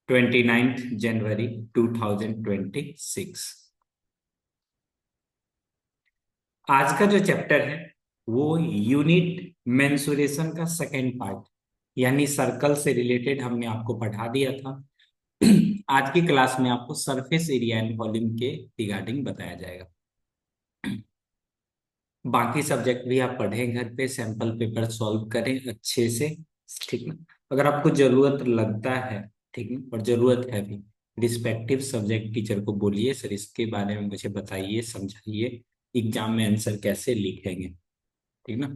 29 जनवरी 2026। आज का जो चैप्टर है वो यूनिट मेंसुरेशन का सेकेंड पार्ट, यानी सर्कल से रिलेटेड हमने आपको पढ़ा दिया था। आज की क्लास में आपको सरफेस एरिया एंड वॉल्यूम के रिगार्डिंग बताया जाएगा। बाकी सब्जेक्ट भी आप पढ़ें घर पे, सैंपल पेपर सॉल्व करें अच्छे से, ठीक ना। अगर आपको जरूरत लगता है, ठीक ना, और जरूरत है भी, रिस्पेक्टिव सब्जेक्ट टीचर को बोलिए सर इसके बारे में मुझे बताइए, समझाइए, एग्जाम में आंसर कैसे लिखेंगे, ठीक ना।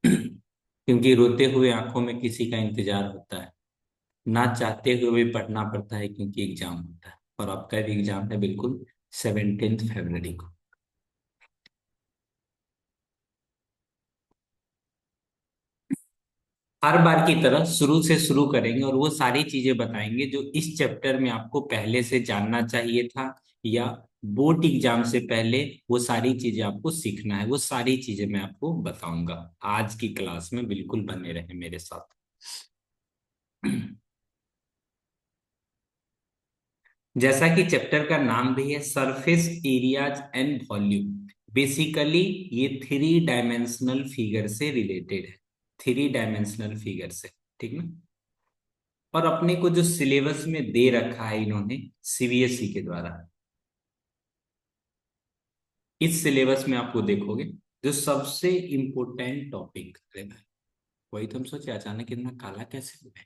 क्योंकि रोते हुए आंखों में किसी का इंतजार होता है, ना चाहते हुए भी पढ़ना पड़ता है क्योंकि एग्जाम होता है, और आपका भी एग्जाम है बिल्कुल 17 फरवरी को। हर बार की तरह शुरू से शुरू करेंगे और वो सारी चीजें बताएंगे जो इस चैप्टर में आपको पहले से जानना चाहिए था, या बोर्ड एग्जाम से पहले वो सारी चीजें आपको सीखना है। वो सारी चीजें मैं आपको बताऊंगा आज की क्लास में, बिल्कुल बने रहे मेरे साथ। जैसा कि चैप्टर का नाम भी है, surface areas and volume, basically ये 3 डायमेंशनल फिगर से रिलेटेड है, 3 डायमेंशनल फिगर से, ठीक ना। और अपने को जो सिलेबस में दे रखा है इन्होंने सीबीएसई के द्वारा, इस सिलेबस में आपको देखोगे जो सबसे इम्पोर्टेंट टॉपिक, अरे भाई वही तो हम सोचे अचानक इतना काला कैसे हो गया,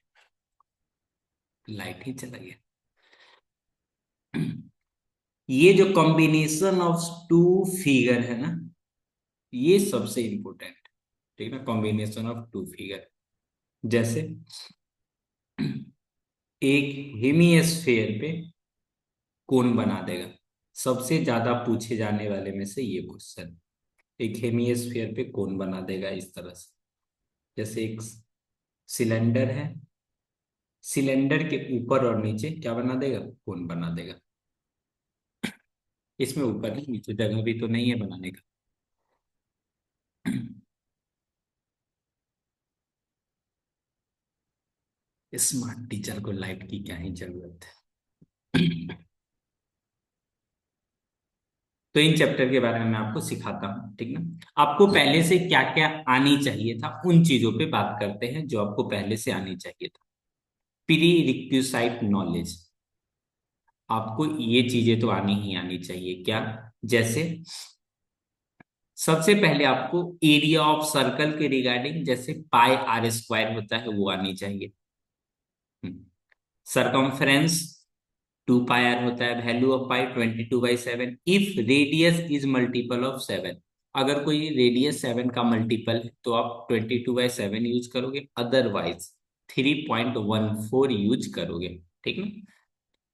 लाइट ही चला गया। ये जो कॉम्बिनेशन ऑफ टू फिगर है ना, ये सबसे इम्पोर्टेंट, ठीक है ना, कॉम्बिनेशन ऑफ टू फिगर। जैसे एक हेमिस्फेयर पे कौन बना देगा, सबसे ज्यादा पूछे जाने वाले में से ये क्वेश्चन। एक हेमिस्फेयर पे कौन बना देगा इस तरह से, जैसे एक सिलेंडर है, सिलेंडर के ऊपर और नीचे क्या बना देगा, कौन बना देगा। इसमें ऊपर नहीं नीचे जगह भी तो नहीं है बनाने का। स्मार्ट टीचर को लाइट की क्या ही जरूरत है। तो इन चैप्टर के बारे में मैं आपको सिखाता हूँ, ठीक ना। आपको पहले से क्या क्या आनी चाहिए था उन चीजों पे बात करते हैं जो आपको पहले से आनी चाहिए था। प्री रिक्विसाइट नॉलेज, आपको ये चीजें तो आनी ही आनी चाहिए। क्या? जैसे सबसे पहले आपको एरिया ऑफ सर्कल के रिगार्डिंग, जैसे पाई आर स्क्वायर होता है वो आनी चाहिए। सरकमफ्रेंस 2 पाई आर होता है, value of pi 22/7 if radius is multiple of 7। अगर कोई रेडियस 7 का मल्टीपल है तो आप 22/7 यूज करोगे, अदरवाइज 3.14 यूज करोगे, ठीक है।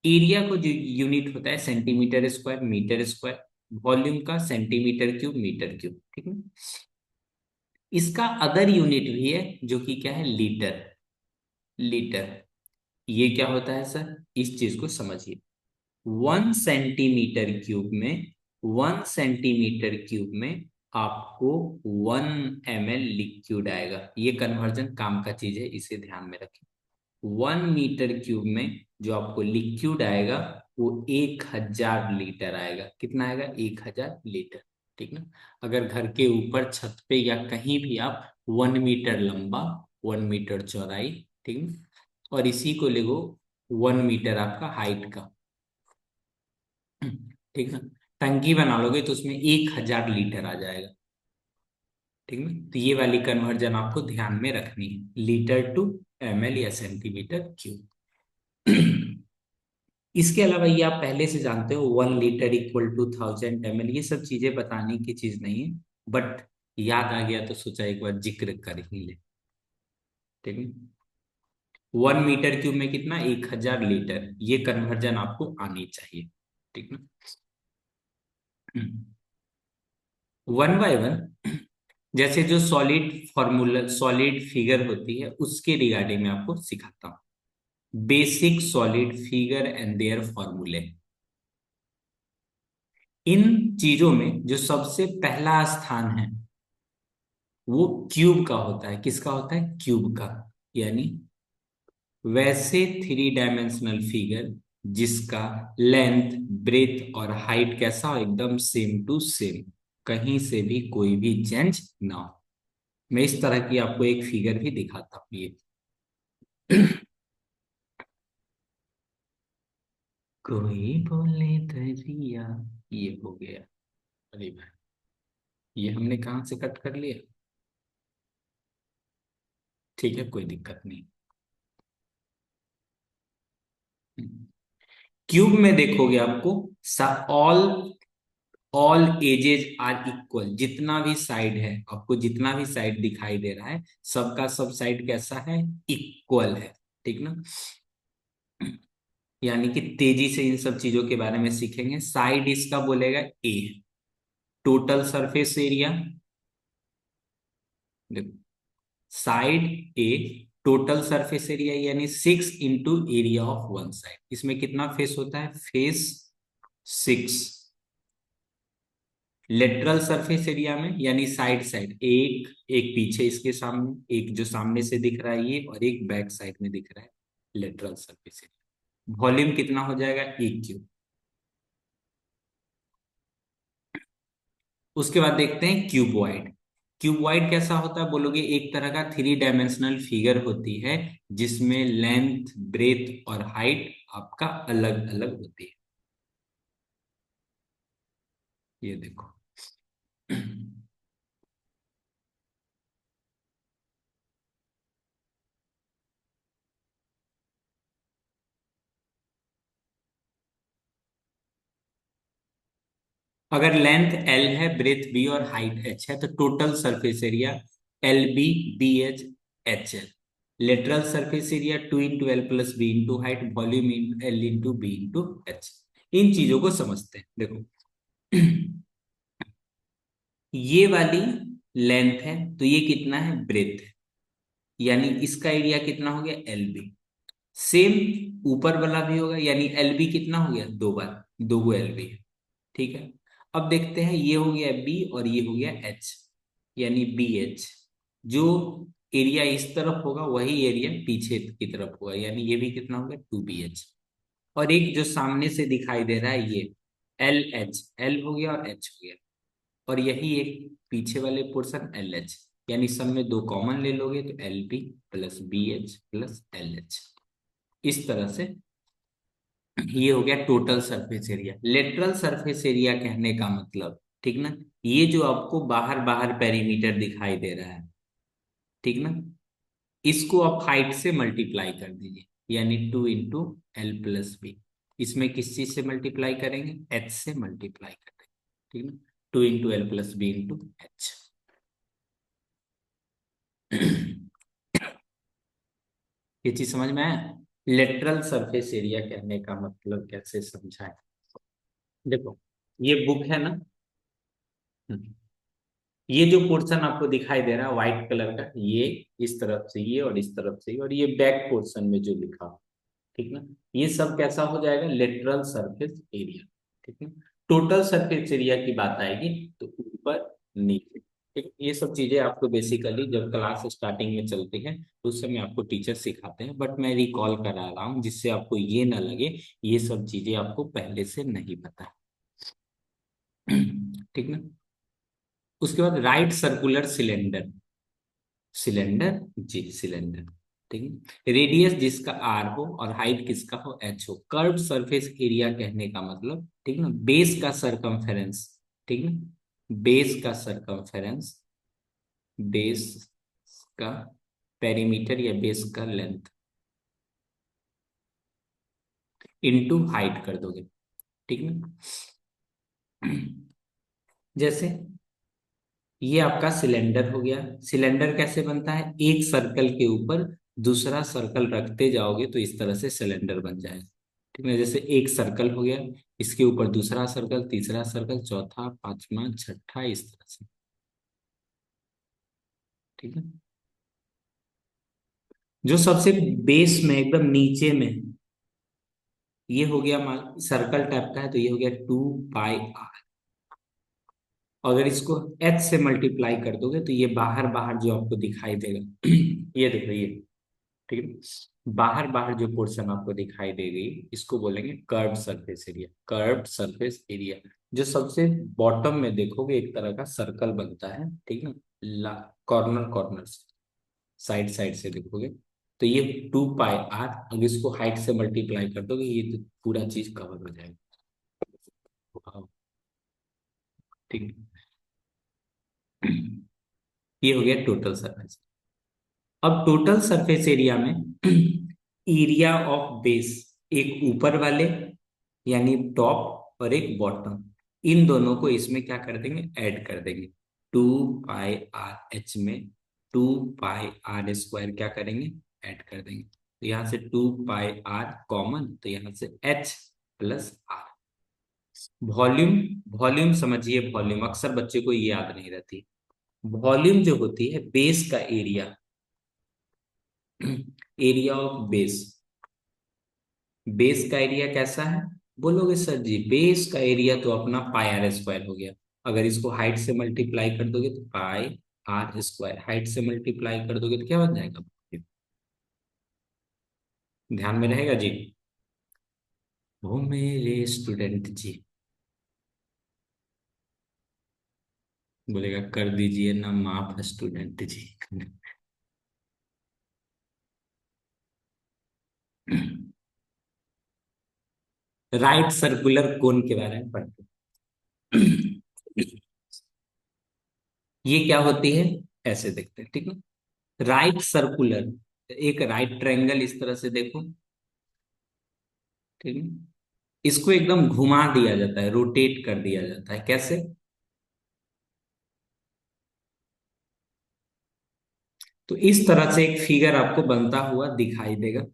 एरिया को जो यूनिट होता है centimetre square, metre square, volume का सेंटीमीटर क्यूब, मीटर क्यूब, ठीक है। इसका अदर यूनिट भी है जो कि क्या है, लीटर। लीटर ये क्या होता है सर, इस चीज को समझिए। 1 सेंटीमीटर क्यूब में, 1 सेंटीमीटर क्यूब में आपको 1 ml लिक्विड आएगा। ये कन्वर्जन काम का चीज है, इसे ध्यान में रखें। 1 मीटर क्यूब में जो आपको लिक्विड आएगा वो 1000 लीटर आएगा। कितना आएगा, 1000 लीटर, ठीक ना। अगर घर के ऊपर छत पे या कहीं भी आप 1 मीटर लंबा, 1 मीटर चौड़ाई, ठीक ना, और इसी को लेगो 1 मीटर आपका हाइट का, ठीक ना, टंकी बना लोगे तो उसमें 1000 लीटर आ जाएगा, ठीक ना। तो ये वाली कन्वर्जन आपको ध्यान में रखनी है, लीटर टू ml या सेंटीमीटर क्यूब। इसके अलावा ये आप पहले से जानते हो, 1 लीटर इक्वल टू 1000 ml, ये सब चीजें बताने की चीज नहीं है, बट याद आ गया तो सोचा एक बार जिक्र कर ही ले, ठीक है। 1 मीटर क्यूब में कितना, 1000 लीटर, ये कन्वर्जन आपको आनी चाहिए, ठीक ना। वन बाय वन, जैसे जो सॉलिड फॉर्मूला, सॉलिड फिगर होती है उसके रिगार्डिंग में आपको सिखाता हूँ। Basic solid figure and their फॉर्मूले। इन चीजों में जो सबसे पहला स्थान है वो क्यूब का होता है। किसका होता है, क्यूब का, यानी वैसे थ्री डायमेंशनल फिगर जिसका लेंथ, ब्रेथ और हाइट कैसा हो, एकदम सेम टू सेम, कहीं से भी कोई भी चेंज ना हो। मैं इस तरह की आपको एक फिगर भी दिखाता हूँ ये। कोई बोले दरिया, ये हो गया। अरे भाई, ये हमने कहाँ से कट कर लिया? ठीक है, कोई दिक्कत नहीं। क्यूब में देखोगे आपको all all edges are equal, जितना भी साइड है, आपको जितना भी साइड दिखाई दे रहा है, सबका सब साइड कैसा है, इक्वल है। ठीक ना? यानी कि तेजी से इन सब चीजों के बारे में सीखेंगे। साइड इसका बोलेगा ए, टोटल सरफेस एरिया, देखो, साइड ए, टोटल सरफेस एरिया यानी 6 into area of one side. इसमें कितना फेस होता है, फेस 6। लेटरल सरफेस एरिया में यानी साइड साइड, एक एक पीछे इसके सामने, एक जो सामने से दिख रहा है ये, और एक बैक साइड में दिख रहा है, लेटरल सरफेस एरिया। वॉल्यूम कितना हो जाएगा, एक क्यूब। उसके बाद देखते हैं क्यूबॉइड। क्यूबॉइड कैसा होता है बोलोगे, एक तरह का थ्री डायमेंशनल फिगर होती है जिसमें लेंथ, ब्रेथ और हाइट आपका अलग अलग होती है। ये देखो। अगर लेंथ एल है, ब्रेथ बी और हाइट एच है, तो total surface area L B B H H L. Lateral surface area 2 into L plus B into height, volume L into B into H. इन चीजों को समझते हैं, देखो। ये वाली लेंथ है तो ये कितना है, ब्रेथ है, यानी इसका एरिया कितना हो गया, एल बी। सेम ऊपर वाला भी होगा, यानी एल बी कितना हो गया, दो बार, दो गो एल बी। ठीक है। अब देखते हैं, ये हो गया बी और ये हो गया एच, यानी बी एच। जो एरिया इस तरफ होगा वही एरिया पीछे की तरफ होगा, यानी ये भी कितना होगा, 2 BH। और एक जो सामने से दिखाई दे रहा है ये एल एच, एल हो गया और एच हो गया, और यही एक पीछे वाले पोर्शन एल एच, यानी सब में दो कॉमन ले लोगे तो L B plus B H plus L H. इस तरह से ये हो गया total surface area. Lateral surface area कहने का मतलब, ठीक ना, ये जो आपको बाहर बाहर पेरीमीटर दिखाई दे रहा है, ठीक ना, इसको आप हाइट से मल्टीप्लाई कर दीजिए, यानी 2 इंटू एल प्लस बी। इसमें किस चीज से मल्टीप्लाई करेंगे, एच से मल्टीप्लाई करेंगे। ठीक ना, 2 into L plus B into H. ये चीज समझ में आया? लेटरल सरफेस एरिया कहने का मतलब कैसे समझाएं, देखो, ये बुक है ना, ये जो पोर्शन आपको दिखाई दे रहा है व्हाइट कलर का, ये इस तरफ से ये और इस तरफ से ये, और ये बैक पोर्शन में जो लिखा हो, ठीक ना, ये सब कैसा हो जाएगा, लेटरल सरफेस एरिया। ठीक है। टोटल सरफेस एरिया की बात आएगी तो ऊपर नीचे, ठीक, ये सब चीजें आपको बेसिकली जब क्लास स्टार्टिंग में चलती है तो उस समय आपको टीचर सिखाते हैं, बट मैं रिकॉल करा रहा हूँ जिससे आपको ये ना लगे ये सब चीजें आपको पहले से नहीं पता है। ठीक ना। उसके बाद right circular cylinder, cylinder, G cylinder, ठीक है, रेडियस जिसका आर हो और हाइट किसका हो, एच हो। कर्व सरफेस एरिया कहने का मतलब, ठीक ना, बेस का सरकमफेरेंस, ठीक ना, बेस का सरकमफेरेंस, बेस का पेरीमीटर या बेस का लेंथ इनटू हाइट कर दोगे, ठीक ना। जैसे ये आपका सिलेंडर हो गया। सिलेंडर कैसे बनता है, एक सर्कल के ऊपर दूसरा सर्कल रखते जाओगे तो इस तरह से सिलेंडर बन जाएगा। ठीक है, जैसे एक सर्कल हो गया, इसके ऊपर दूसरा सर्कल, तीसरा सर्कल, चौथा, पांचवा, छठा, इस तरह से। ठीक है। जो सबसे बेस में एकदम नीचे में, ये हो गया सर्कल टाइप का है तो ये हो गया 2 पाई आर। अगर इसको एच से मल्टीप्लाई कर दोगे तो ये बाहर बाहर जो आपको दिखाई देगा, ये देखो ये, ठीक है। बाहर बाहर जो पोर्शन आपको दिखाई दे गई इसको बोलेंगे curved surface area. Curved surface area जो सबसे बॉटम में देखोगे एक तरह का सर्कल बनता है, ठीक है ना, कॉर्नर कॉर्नर साइड साइड से देखोगे तो ये 2 पाई आर, अगर इसको हाइट से मल्टीप्लाई कर दोगे ये तो पूरा चीज कवर हो जाएगा। वाह, ठीक है। ये हो गया टोटल सरफेस। अब टोटल सरफेस एरिया में एरिया ऑफ बेस, एक ऊपर वाले यानी टॉप और एक बॉटम, इन दोनों को इसमें क्या कर देंगे, ऐड कर देंगे। 2 पाई आर एच में 2 पाई आर स्क्वायर क्या करेंगे, ऐड कर देंगे। तो यहाँ से 2 पाई आर कॉमन, तो यहाँ से H plus R. Volume, volume समझिए, वॉल्यूम अक्सर बच्चे को ये याद नहीं रहती। वॉल्यूम जो होती है बेस का area, area of base, base का एरिया कैसा है, बोलोगे सर जी बेस का एरिया तो अपना पाई आर स्क्वायर हो गया। अगर इसको हाइट से मल्टीप्लाई कर दोगे तो पाई आर स्क्वायर, हाइट से मल्टीप्लाई कर दोगे तो क्या बन जाएगा, ध्यान में रहेगा जी। वो मेरे स्टूडेंट जी, बोलेगा कर दीजिए ना माफ स्टूडेंट जी। राइट सर्कुलर कोन के बारे में पढ़ते हैं। ये क्या होती है, ऐसे देखते हैं, ठीक है। राइट सर्कुलर, एक राइट ट्रायंगल इस तरह से देखो, ठीक है। इसको एकदम घुमा दिया जाता है, रोटेट कर दिया जाता है, कैसे, तो इस तरह से एक फिगर आपको बनता हुआ दिखाई देगा।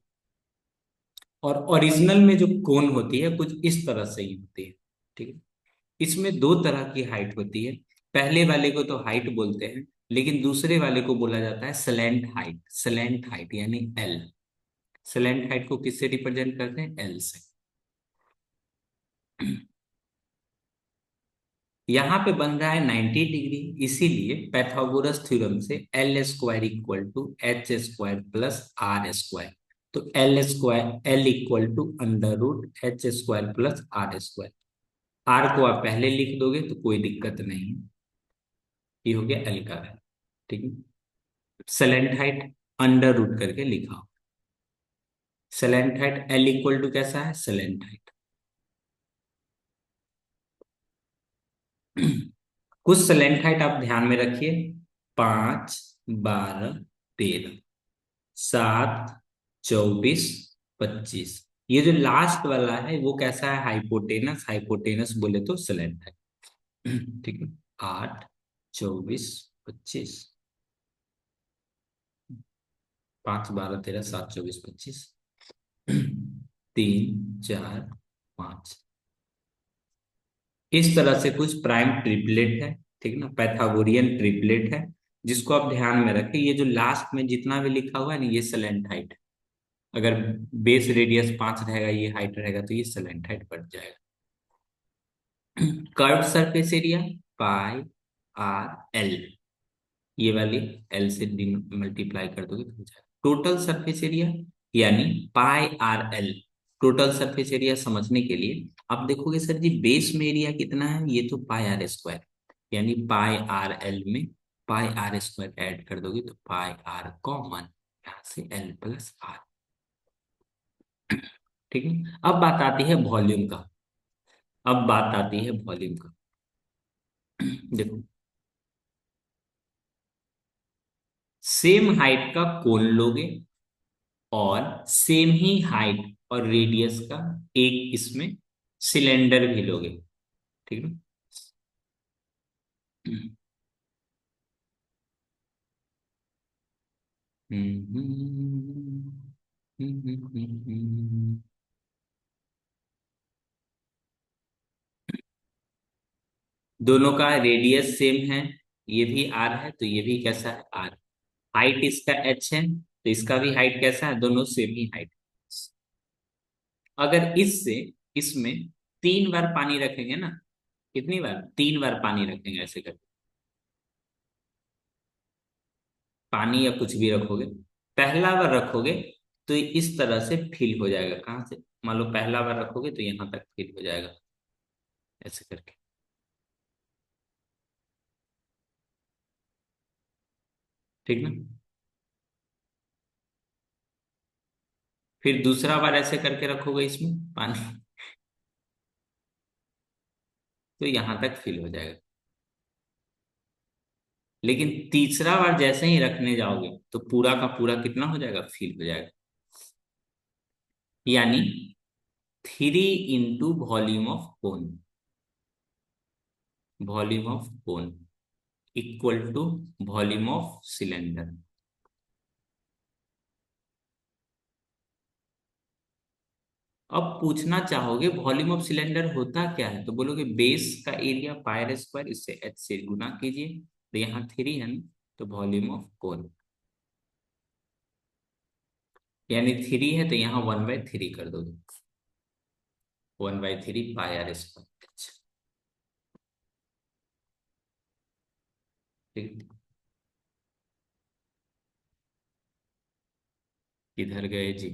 और ओरिजिनल में जो कोन होती है कुछ इस तरह से ही होती है, ठीक है। इसमें दो तरह की हाइट होती है। पहले वाले को तो हाइट बोलते हैं, लेकिन दूसरे वाले को बोला जाता है स्लैंट हाइट। स्लैंट हाइट यानी एल। स्लैंट हाइट को किससे रिप्रेजेंट करते हैं, एल से। यहाँ पे बन रहा है 90 डिग्री, इसीलिए पैथागोरस थ्योरम से L square equal to H square plus R square. तो L square, L equal to under root H square plus R square. R को आप पहले लिख दोगे तो कोई दिक्कत नहीं है। ये हो गया एल का वैल्यू, ठीक है। सेलेंट हाइट अंडर रूट करके लिखा। Slant height L equal to कैसा है, सेलेंट हाइट। कुछ सेलेंट हाइट आप ध्यान में रखिए, 5, 12, 13, 7, 24, 25। ये जो लास्ट वाला है वो कैसा है, हाइपोटेनस। हाइपोटेनस बोले तो सेलेंट है। ठीक है। 8, 24, 25, 5, 12, 13, 7, 24, 25, 3, 4, 5। इस तरह से कुछ प्राइम ट्रिपलेट है, ठीक ना, पैथागोरियन ट्रिपलेट है, जिसको आप ध्यान में रखें। ये जो लास्ट में जितना भी लिखा हुआ है ना, ये सेलेंट हाइट। अगर बेस रेडियस 5 रहेगा, ये हाइट रहेगा, तो ये सेलेंट हाइट बढ़ जाएगा। Curve surface area pi R L, ये वाली एल से मल्टीप्लाई कर दोगे तो हो जाएगा टोटल सरफेस एरिया, यानी pi R L. Total surface area समझने के लिए आप देखोगे सर जी बेस में एरिया कितना है, ये तो पाई आर स्क्वायर, यानी पाई आर एल में पाई आर स्क्वायर ऐड कर दोगे तो पाई आर कॉमन, यहाँ से एल प्लस आर। ठीक है। अब बात आती है वॉल्यूम का। अब बात आती है वॉल्यूम का। देखो, सेम हाइट का कोन लोगे और सेम ही हाइट और रेडियस का एक इसमें सिलेंडर भी लोगे, ठीक है। दोनों का रेडियस सेम है, ये भी आर है तो ये भी कैसा है, आर। हाइट इसका एच है तो इसका भी हाइट कैसा है, दोनों सेम ही हाइट। अगर इससे इसमें 3 बार पानी रखेंगे ना, कितनी बार, 3 बार पानी रखेंगे ऐसे करके, पानी या कुछ भी रखोगे पहला बार रखोगे तो इस तरह से फिल हो जाएगा। कहाँ से? मान लो पहला बार रखोगे तो यहाँ तक फिल हो जाएगा, ऐसे करके। ठीक ना? फिर दूसरा बार ऐसे करके रखोगे इसमें पानी, तो यहाँ तक फिल हो जाएगा। लेकिन तीसरा बार जैसे ही रखने जाओगे तो पूरा का पूरा कितना हो जाएगा? फिल हो जाएगा। यानी 3 into volume of cone, volume of cone equal to volume of cylinder. अब पूछना चाहोगे वॉल्यूम ऑफ सिलेंडर होता क्या है, तो बोलोगे बेस का एरिया पायर स्क्वायर, इससे एच से गुना कीजिए, तो यहाँ 3 है ना, तो वॉल्यूम ऑफ कोन, यानी 3 है तो यहाँ 1/3 कर दोगे, 1/3 पाई आर स्क्वायर। अच्छा, ठीक। किधर गए जी?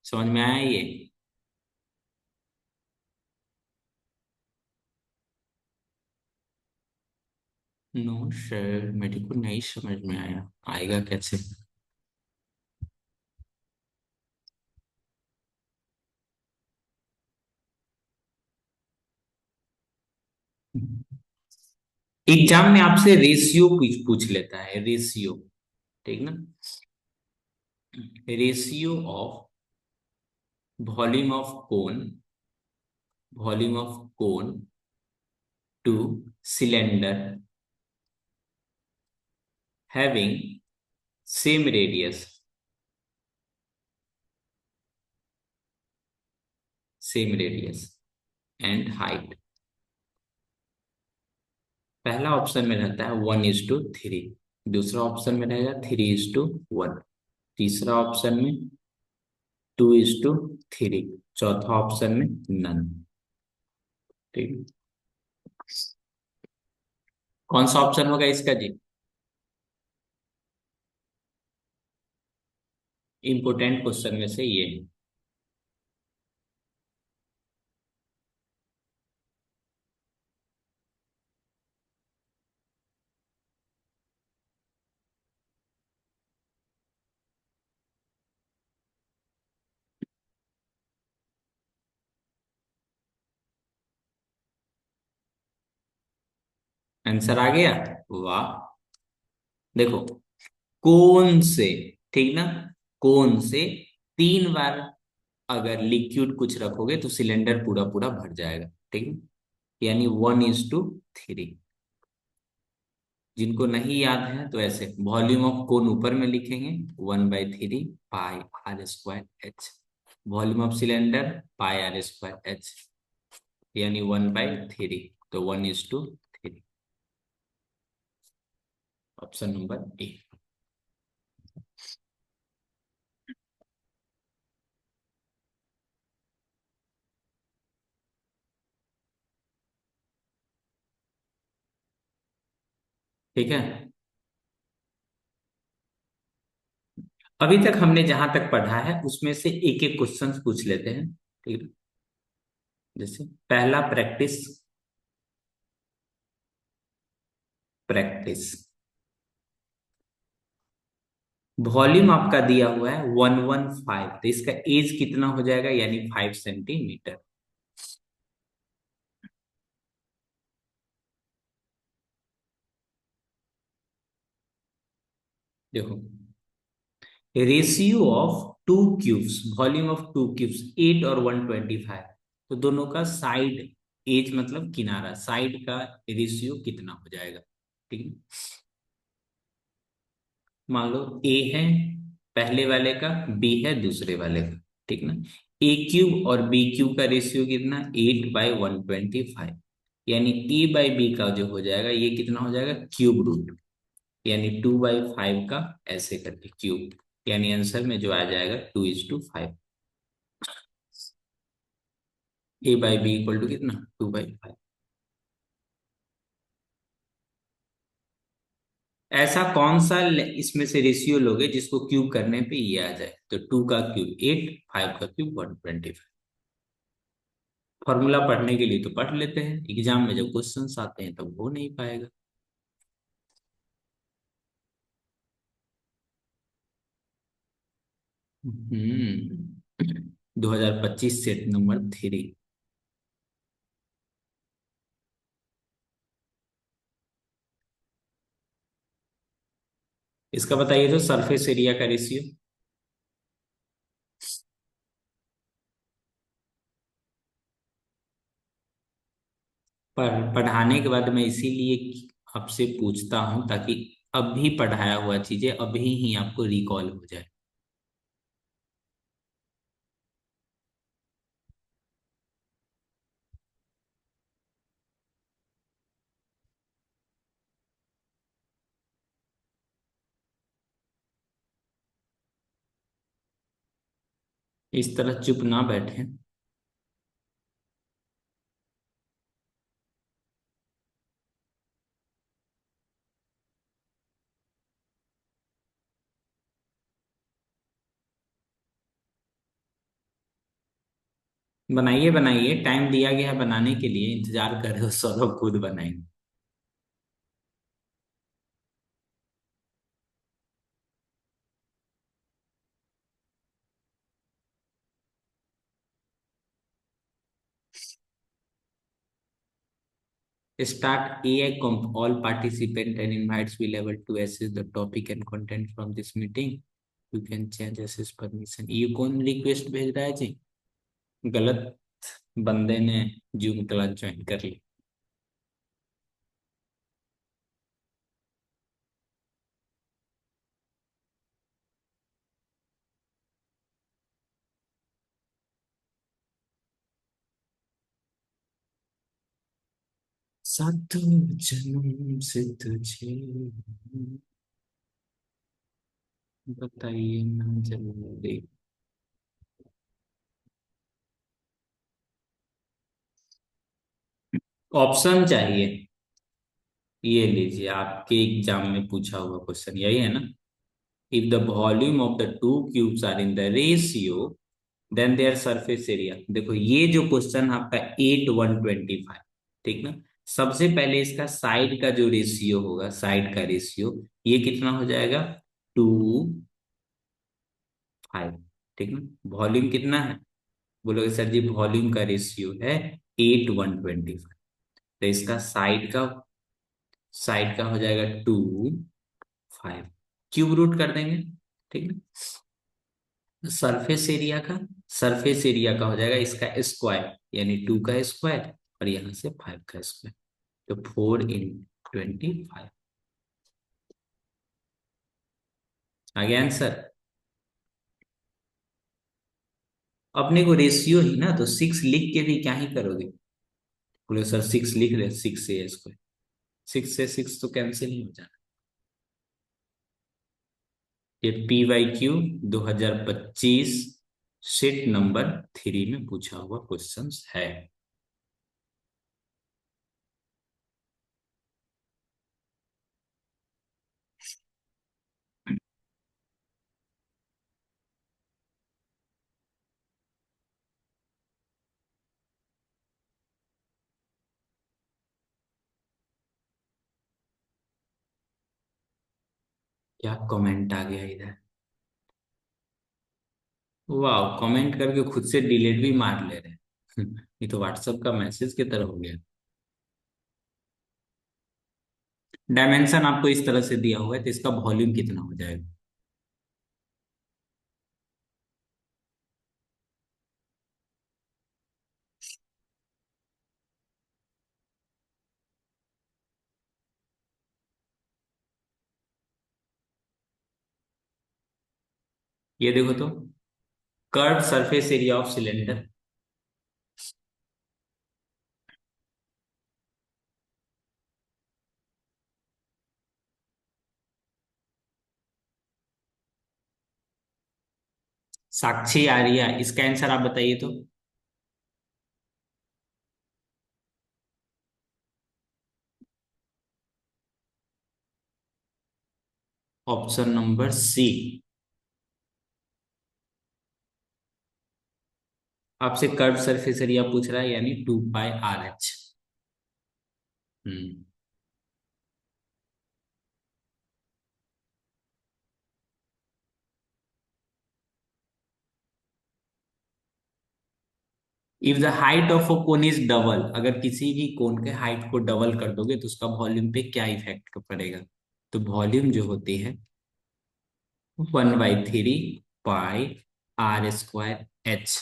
समझ में आया ये? नो सर, मेरे को नहीं समझ में आया। आएगा कैसे? एग्जाम में आपसे रेशियो पूछ पूछ लेता है, रेशियो। ठीक ना? Ratio of volume of cone, volume of cone two cylinder having same radius, same radius and height. पहला ऑप्शन में रहता है 1:3, दूसरा ऑप्शन में रहेगा 3:1, तीसरा ऑप्शन में 2:3, चौथा ऑप्शन में नन। ठीक। कौन सा ऑप्शन होगा इसका जी? इंपोर्टेंट क्वेश्चन में से ये है। आंसर आ गया? वाह। देखो, कोन से, ठीक ना, कोन से 3 बार अगर लिक्विड कुछ रखोगे तो सिलेंडर पूरा पूरा भर जाएगा। ठीक है? यानी 1:3। जिनको नहीं याद है तो ऐसे वॉल्यूम ऑफ कोन ऊपर में लिखेंगे, 1/3 pi R square H. Volume of cylinder pi R square H, यानी 1/3, तो 1:3। Option number A. ठीक है। अभी तक हमने जहां तक पढ़ा है उसमें से एक एक क्वेश्चन पूछ लेते हैं। ठीक है? जैसे पहला प्रैक्टिस, प्रैक्टिस। वॉल्यूम आपका दिया हुआ है 115, तो इसका एज कितना हो जाएगा? यानी 5 सेंटीमीटर। देखो, ratio of to cubes, volume of to cubes 8 और 125, तो दोनों का साइड, एज मतलब किनारा, साइड का रेशियो कितना हो जाएगा? ठीक है? मान लो ए है पहले वाले का, बी है दूसरे वाले का। ठीक ना? ए क्यूब और बी क्यूब का रेशियो कितना? 8/125, यानी ए बाई बी का जो हो जाएगा ये कितना हो जाएगा? क्यूब रूट, यानी 2/5 का ऐसे करके क्यूब, यानी आंसर में जो आ जाएगा 2:5। ए बाई बी इक्वल टू कितना? 2/5। ऐसा कौन सा इसमें से रेशियो लोगे जिसको क्यूब करने पे ये आ जाए? तो 2 का क्यूब 8, 5 का क्यूब 125। फॉर्मूला पढ़ने के लिए तो पढ़ लेते हैं, एग्जाम में जब क्वेश्चंस आते हैं तब हो नहीं पाएगा। 2025 सेट नंबर 3। इसका बताइए तो सरफेस एरिया का रेशियो। पढ़ाने के बाद मैं इसीलिए आपसे पूछता हूं ताकि अभी पढ़ाया हुआ चीजें अभी ही आपको रिकॉल हो जाए। इस तरह चुप ना बैठे। बनाइए बनाइए, टाइम दिया गया है बनाने के लिए, इंतजार कर रहे हो, सौरभ खुद बनाएंगे। Start AI comp. All participant and invites will able to access the topic and content from this meeting. You can change access permission. ये कौन रिक्वेस्ट भेज रहा है जी? गलत बंदे ने जूम क्लास ज्वाइन कर ली। साधु जन्म से तुझे बताइए ना जल्दी। ऑप्शन चाहिए। ये लीजिए, आपके एग्जाम में पूछा हुआ क्वेश्चन यही है ना। If the volume of the two cubes are in the ratio then their surface area. देखो ये जो क्वेश्चन आपका 8:125, ठीक ना। सबसे पहले इसका साइड का जो रेशियो होगा, साइड का रेशियो ये कितना हो जाएगा? 2:5, ठीक ना। वॉल्यूम कितना है? बोलोगे सर जी वॉल्यूम का रेशियो है 8:125, तो इसका साइड का हो जाएगा 2:5, क्यूब रूट कर देंगे, ठीक है। सरफेस एरिया का हो जाएगा इसका स्क्वायर, यानी 2 का स्क्वायर और यहां से 5 का स्क्वायर, तो 4 × 25। आ गया आंसर। अपने को रेशियो ही ना, तो 6 लिख के भी क्या ही करोगे? बोले सर 6 लिख रहे, 6 से स्क्वायर, 6 से 6 तो कैंसिल ही हो जाना। ये PYQ 2025 सेट नंबर 3 में पूछा हुआ क्वेश्चन है। क्या कमेंट आ गया इधर? वाह, कमेंट करके खुद से डिलीट भी मार ले रहे हैं। ये तो व्हाट्सएप का मैसेज की तरह हो गया। डायमेंशन आपको इस तरह से दिया हुआ है, तो इसका वॉल्यूम कितना हो जाएगा? ये देखो तो, curve surface area of cylinder. Sakshi Arya, इसका आंसर आप बताइए तो। Option number C. आपसे कर्व सरफेस एरिया पूछ रहा है, यानी 2πRH। Hmm. If the height of a cone is double, अगर किसी भी कोन के हाइट को डबल कर दोगे तो उसका वॉल्यूम पे क्या इफेक्ट पड़ेगा? तो वॉल्यूम जो होती है 1/3πr²H,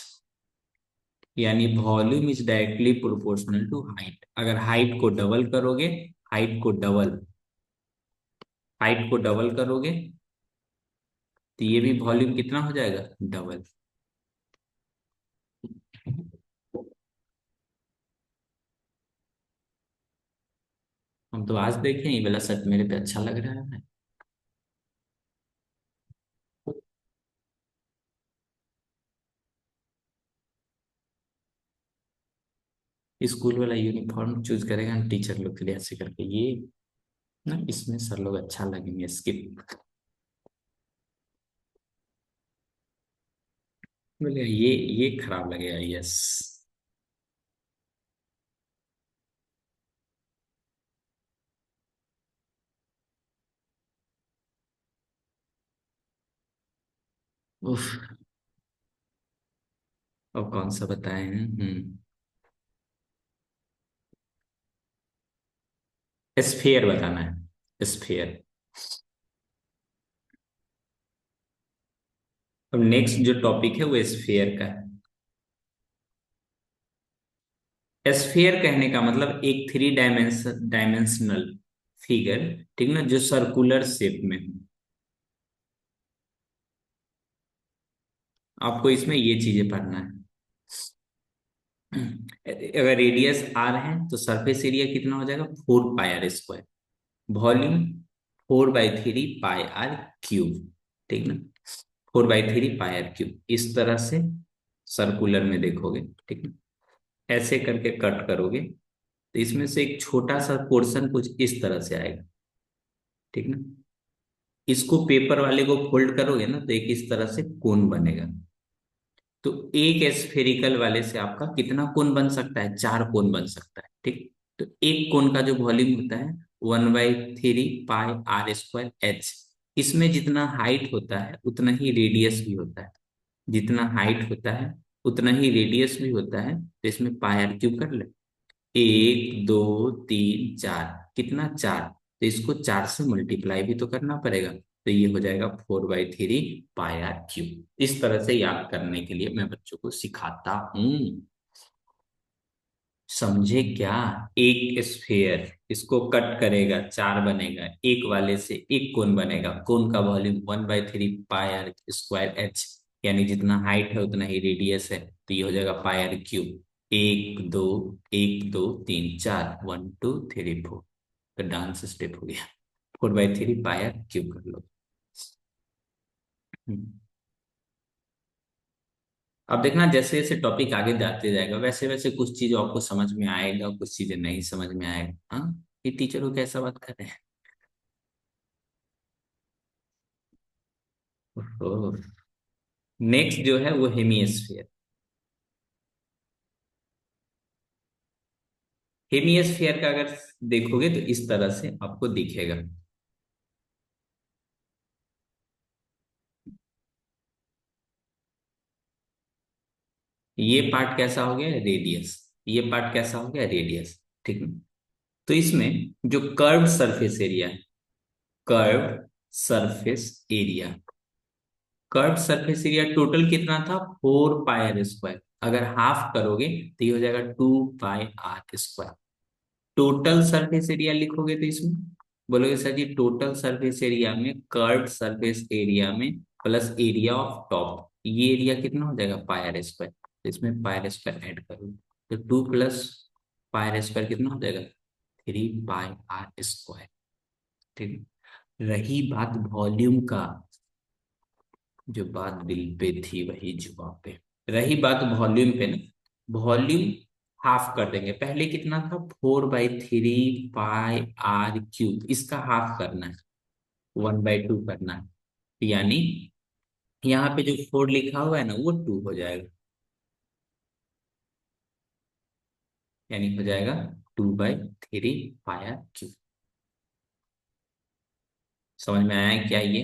यानी volume is directly proportional to height. अगर हाइट को डबल करोगे तो ये भी वॉल्यूम कितना हो जाएगा? डबल। हम तो आज देखें, ये वाला शर्ट मेरे पे अच्छा लग रहा है। स्कूल वाला यूनिफॉर्म चूज करेगा टीचर लोग के लिए, ऐसे करके ये ना, इसमें सर लोग अच्छा लगेंगे, स्किप। बोले ये खराब लगेगा, यस। उफ। और कौन सा बताए हैं? स्फीयर बताना है, स्फीयर। अब नेक्स्ट जो टॉपिक है वो स्फीयर का है। स्फीयर कहने का मतलब एक डायमेंशनल फिगर, ठीक ना, जो सर्कुलर शेप में हो। आपको इसमें ये चीजें पढ़ना है। अगर रेडियस आर है तो सरफेस एरिया कितना हो जाएगा? 4πr²। Volume 4/3πr³। ठीक ना, 4/3πr³। इस तरह से सर्कुलर में देखोगे, ठीक ना, ऐसे करके कट करोगे तो इसमें से एक छोटा सा पोर्शन कुछ इस तरह से आएगा, ठीक ना। इसको पेपर वाले को फोल्ड करोगे ना तो एक इस तरह से कोन बनेगा। तो एक स्फेरिकल वाले से आपका कितना कोन बन सकता है? 4 कोन बन सकता है, ठीक। तो एक कोन का जो वॉल्यूम होता है 1/3πr²H। इसमें जितना हाइट होता है उतना ही रेडियस भी होता है, जितना हाइट होता है उतना ही रेडियस भी होता है। तो इसमें πr³ कर ले। 1 2 3 4, कितना? 4। तो इसको 4 से मल्टीप्लाई भी तो करना पड़ेगा, तो ये हो जाएगा 4/3πr³। इस तरह से याद करने के लिए मैं बच्चों को सिखाता हूँ। समझे क्या? एक स्फेयर, इसको कट करेगा 4 बनेगा, एक वाले से एक कोन बनेगा, कोन का वॉल्यूम 1/3πr²H, यानी जितना हाइट है उतना ही रेडियस है, तो ये हो जाएगा πr³। 1 2 1 2 3 4, 1 2 3 4। तो डांस स्टेप हो गया। 4/3πr³ कर लो। हम्म। अब देखना, जैसे जैसे टॉपिक आगे जाते जाएगा वैसे वैसे कुछ चीजें आपको समझ में आएगा, कुछ चीजें नहीं समझ में आएगा। हाँ, ये टीचर को कैसा बात कर रहे हैं। नेक्स्ट जो है वो हेमिस्फीयर। हेमिस्फीयर का अगर देखोगे तो इस तरह से आपको दिखेगा। ये पार्ट कैसा हो गया? रेडियस। ये पार्ट कैसा हो गया? रेडियस। ठीक है। तो इसमें जो कर्व्ड सरफेस एरिया है, curved surface area, curved surface area total कितना था? 4πr²। अगर हाफ करोगे तो ये हो जाएगा 2πr²। टोटल सरफेस एरिया लिखोगे तो इसमें बोलोगे सर जी टोटल सरफेस एरिया में कर्व्ड सरफेस एरिया में प्लस एरिया ऑफ टॉप, ये एरिया कितना हो जाएगा? πr²। तो इसमें πr² ऐड करोगे तो 2 + πr² कितना हो जाएगा? 3πr²। ठीक है। रही बात वॉल्यूम का, जो बात दिल पे थी वही जुबान पे। रही बात वॉल्यूम पे ना, वॉल्यूम हाफ कर देंगे। पहले कितना था? 4/3πr³। इसका हाफ करना है। 1/2 करना है, यानी यहाँ पे जो 4 लिखा हुआ है ना वो 2 हो जाएगा, यानी हो जाएगा 2/3 πr²। समझ में आया है क्या ये?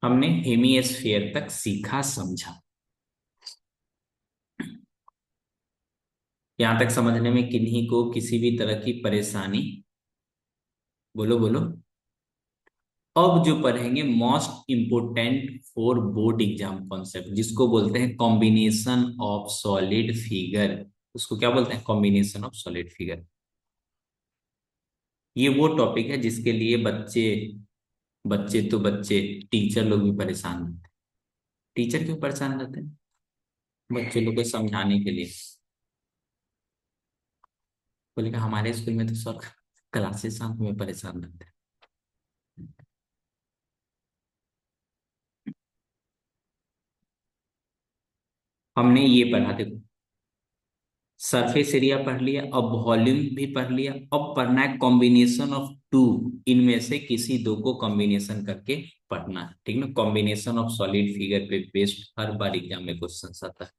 हमने हेमिस्फीयर तक सीखा समझा। यहां तक समझने में किन्हीं को किसी भी तरह की परेशानी? बोलो बोलो। अब जो पढ़ेंगे most important for board exam concept, जिसको बोलते हैं कॉम्बिनेशन ऑफ सॉलिड फिगर। उसको क्या बोलते हैं? Combination of solid figure. ये वो टॉपिक है जिसके लिए बच्चे, बच्चे तो बच्चे, टीचर लोग भी परेशान रहते हैं। टीचर क्यों परेशान रहते हैं? बच्चे लोग को समझाने के लिए। बोले कि हमारे स्कूल में तो सर क्लासेस शाम में परेशान रहते हैं। हमने ये पढ़ा, देखो, सरफेस एरिया पढ़ लिया, अब वॉल्यूम भी पढ़ लिया, अब पढ़ना है कॉम्बिनेशन ऑफ टू। इनमें से किसी दो को कॉम्बिनेशन करके पढ़ना है, ठीक ना। कॉम्बिनेशन ऑफ सॉलिड फिगर पे बेस्ड हर बार एग्जाम में क्वेश्चन आता है।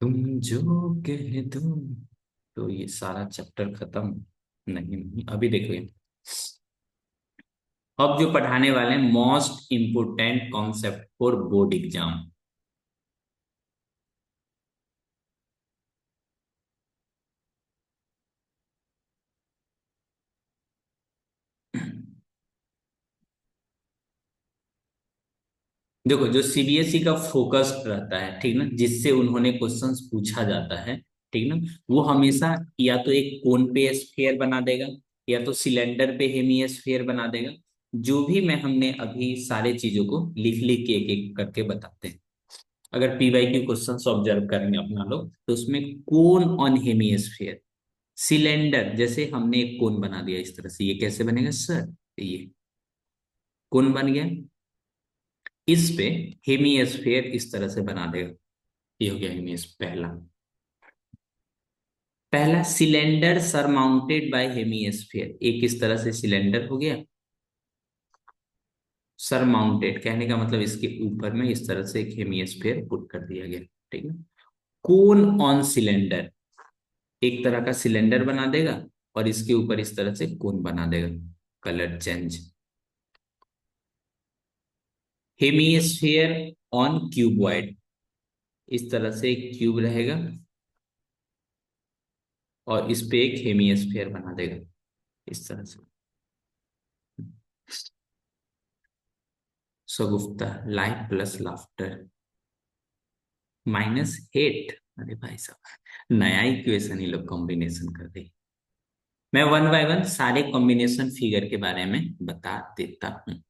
तुम जो कह दो, तो ये सारा चैप्टर खत्म? नहीं नहीं, अभी देखो ये। अब जो पढ़ाने वाले हैं most important concept for board exam. देखो, जो सीबीएसई का फोकस रहता है, ठीक ना, जिससे उन्होंने क्वेश्चंस पूछा जाता है, ठीक ना, वो हमेशा या तो एक कोन पे स्फीयर बना देगा, या तो सिलेंडर पे हेमी स्फीयर बना देगा। जो भी मैं हमने अभी सारे चीजों को लिख लिख के एक एक करके बताते हैं। अगर पीवाई क्यू क्वेश्चन ऑब्जर्व करेंगे अपना लोग, तो उसमें कोन ऑन हेमी स्फीयर, सिलेंडर, जैसे हमने एक कोन बना दिया इस तरह से, ये कैसे बनेगा सर? ये कोन बन गया। इस पे हेमिस्फेयर इस तरह से बना देगा। ये हो गया हेमिस पहला। पहला सिलेंडर सरमाउंटेड बाय हेमिस्फेयर, एक इस तरह से सिलेंडर हो गया। सरमाउंटेड कहने का मतलब इसके ऊपर में इस तरह से एक हेमिस्फेयर पुट कर दिया गया, ठीक है। कोन ऑन सिलेंडर, एक तरह का सिलेंडर बना देगा और इसके ऊपर इस तरह से कोन बना देगा। Colour change. Hemisphere on cuboid, इस तरह से एक क्यूब रहेगा और इस पे एक हेमिस्फेयर बना देगा इस तरह से। Shagufta, life plus laughter -8। अरे भाई साहब, नया इक्वेशन ही लोग कॉम्बिनेशन कर दे। मैं वन बाय वन सारे कॉम्बिनेशन फिगर के बारे में बता देता हूं।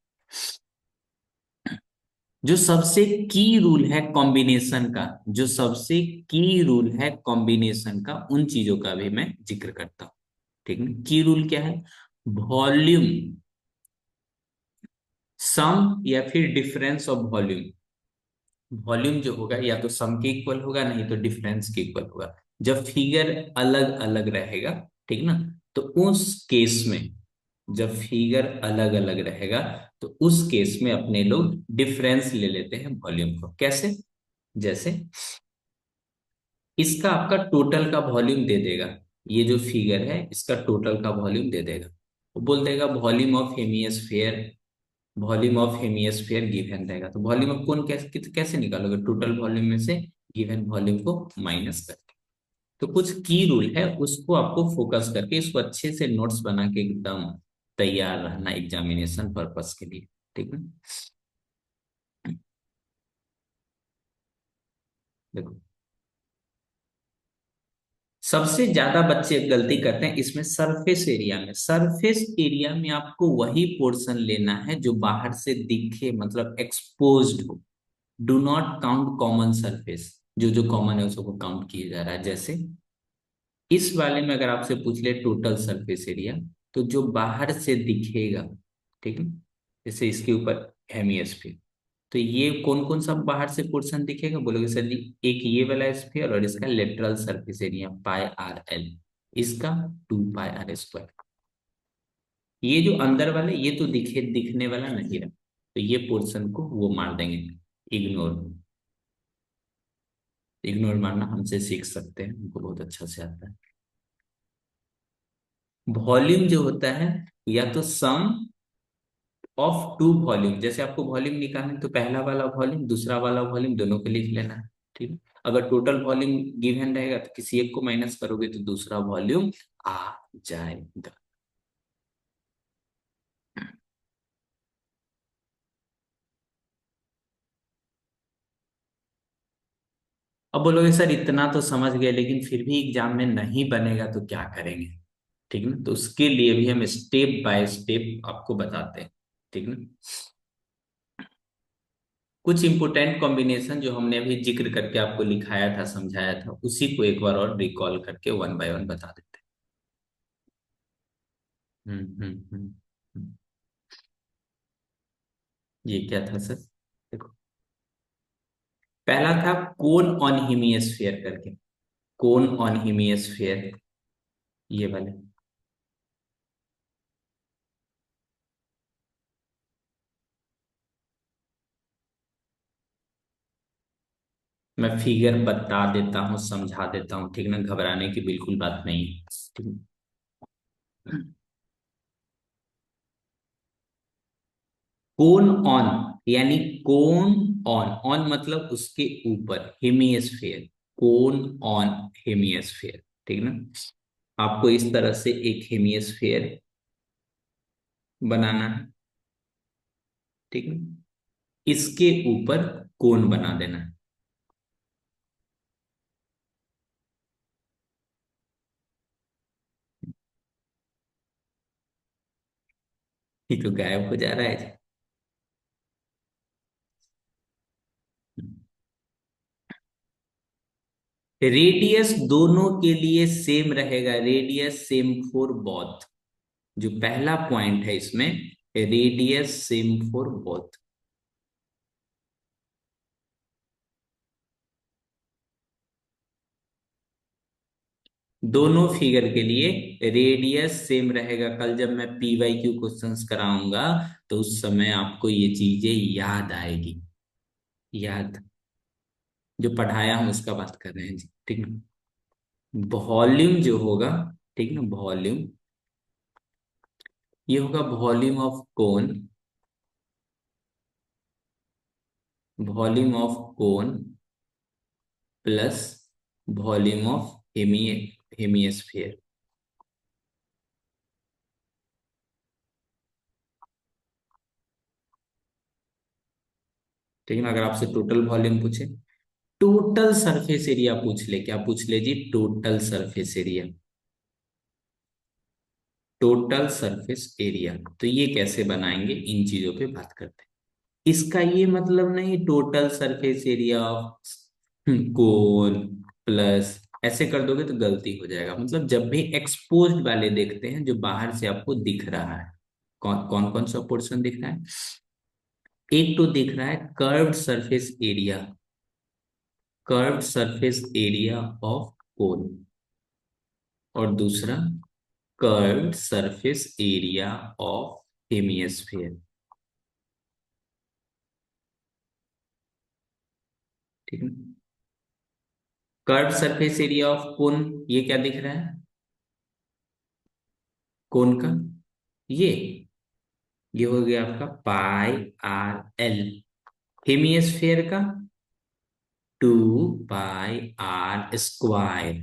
जो सबसे की रूल है कॉम्बिनेशन का, जो सबसे की रूल है कॉम्बिनेशन का, उन चीजों का भी मैं जिक्र करता हूं, ठीक है। की रूल क्या है? वॉल्यूम सम या फिर डिफरेंस ऑफ वॉल्यूम। वॉल्यूम जो होगा या तो सम के इक्वल होगा, नहीं तो डिफरेंस के इक्वल होगा। जब फिगर अलग अलग रहेगा, ठीक ना, तो उस केस में, जब फिगर अलग अलग रहेगा, तो उस केस में अपने लोग डिफरेंस ले लेते हैं वॉल्यूम को। कैसे? जैसे इसका आपका टोटल का वॉल्यूम दे देगा, ये जो फिगर है इसका टोटल का वॉल्यूम दे देगा। वो बोल देगा volume of hemisphere, volume of hemisphere given रहेगा, तो वॉल्यूम ऑफ कौन कैसे कैसे निकालोगे? टोटल वॉल्यूम में से गिवन वॉल्यूम को माइनस करके। तो कुछ की रूल है, उसको आपको फोकस करके इसको अच्छे से नोट्स बना के एकदम तैयार रहना एग्जामिनेशन पर्पस के लिए, ठीक है। देखो, सबसे ज्यादा बच्चे गलती करते हैं इसमें सरफेस एरिया में। सरफेस एरिया में आपको वही पोर्शन लेना है जो बाहर से दिखे, मतलब एक्सपोज्ड हो। Do not count common surface, जो जो कॉमन है उसको काउंट किया जा रहा है। जैसे इस वाले में अगर आपसे पूछ ले टोटल सरफेस एरिया, तो जो बाहर से दिखेगा, ठीक है, जैसे इसके ऊपर हेमिस्फीयर, तो ये कौन कौन सा बाहर से पोर्शन दिखेगा बोलोगे सर जी? एक ये वाला स्फीयर और इसका lateral surface area pi R L, इसका 2 पाई आर स्क्वायर। ये जो अंदर वाले ये तो दिखने वाला नहीं रहा, तो ये पोर्शन को वो मार देंगे, इग्नोर। इग्नोर मारना हमसे सीख सकते हैं, हमको बहुत अच्छा से आता है। वॉल्यूम जो होता है, या तो सम ऑफ टू वॉल्यूम, जैसे आपको वॉल्यूम निकालना है तो पहला वाला वॉल्यूम दूसरा वाला वॉल्यूम दोनों को लिख लेना है, ठीक है। अगर टोटल वॉल्यूम गिवन रहेगा तो किसी एक को माइनस करोगे तो दूसरा वॉल्यूम आ जाएगा। अब बोलोगे सर इतना तो समझ गए लेकिन फिर भी एग्जाम में नहीं बनेगा तो क्या करेंगे? ठीक ना, तो उसके लिए भी हम स्टेप बाय स्टेप आपको बताते हैं, ठीक ना। कुछ इंपोर्टेंट कॉम्बिनेशन जो हमने अभी जिक्र करके आपको लिखाया था, समझाया था, उसी को एक बार और रिकॉल करके वन बाय वन बता देते हैं। हम्म। ये क्या था सर? देखो, पहला था कोन ऑन हेमिस्फीयर करके, कोन ऑन हेमिस्फीयर, ये वाले। मैं फिगर बता देता हूँ, समझा देता हूँ, ठीक ना, घबराने की बिल्कुल बात नहीं है, ठीक है? कोन ऑन यानी कोन ऑन, ऑन मतलब उसके ऊपर, हेमिस्फीयर, कोन ऑन हेमिस्फीयर, ठीक ना। आपको इस तरह से एक हेमिस्फीयर बनाना है, ठीक है, इसके ऊपर कोन बना देना है। ये तो गायब हो जा रहा है। रेडियस दोनों के लिए सेम रहेगा, रेडियस सेम फॉर बोथ। जो पहला पॉइंट है इसमें, रेडियस सेम फॉर बोथ। दोनों फिगर के लिए रेडियस सेम रहेगा। कल जब मैं PYQ क्वेश्चंस कराऊंगा तो उस समय आपको ये चीजें याद आएगी। याद, जो पढ़ाया हूं उसका बात कर रहे हैं जी, ठीक ना। वॉल्यूम जो होगा, ठीक ना, वॉल्यूम, ये होगा volume of cone, volume of cone plus volume of hemisphere, ठीक है ना। अगर आपसे टोटल वॉल्यूम पूछे, टोटल सरफेस एरिया पूछ ले, क्या पूछ ले जी? Total surface area, total surface area. तो ये कैसे बनाएंगे, इन चीजों पे बात करते हैं। इसका ये मतलब नहीं total surface area of cone plus, ऐसे कर दोगे तो गलती हो जाएगा। मतलब जब भी एक्सपोज्ड वाले देखते हैं, जो बाहर से आपको दिख रहा है, कौन कौन कौन सा पोर्शन दिख रहा है? एक तो दिख रहा है curved surface area, curved surface area of cone, और दूसरा curved surface area of hemisphere, ठीक है। Curved surface area of cone, ये क्या दिख रहा है कोन का? ये ये हो गया आपका पाई आर एल। हेमिस्फीयर का 2 पाई आर स्क्वायर,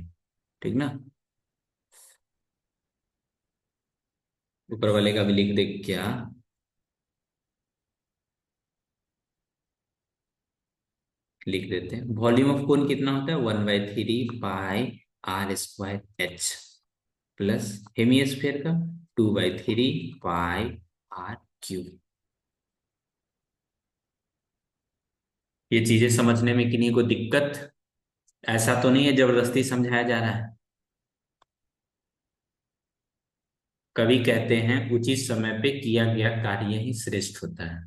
ठीक ना। ऊपर वाले का भी लिख दे क्या? लिख देते हैं। वॉल्यूम ऑफ कोन कितना होता है? 1/3 pi R square H, plus hemisphere का 2/3 पाई आर क्यूब। ये चीजें समझने में किन्हीं को दिक्कत? ऐसा तो नहीं है जबरदस्ती समझाया जा रहा है। कवि कहते हैं उचित समय पे किया गया कार्य ही श्रेष्ठ होता है।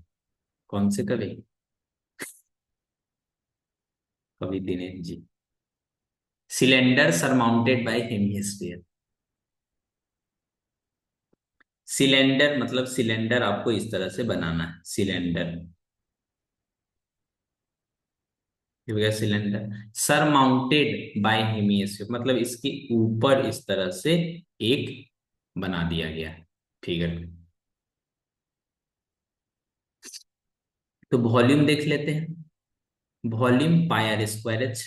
कौन से कवि? कवि Dinesh ji. Cylinder surmounted by hemisphere. Cylinder मतलब सिलेंडर आपको इस तरह से बनाना है, सिलेंडर। हो गया सिलेंडर। सरमाउंटेड बाय हेमिस्फीयर मतलब इसके ऊपर इस तरह से एक बना दिया गया फिगर। तो वॉल्यूम देख लेते हैं। Volume pi R square H.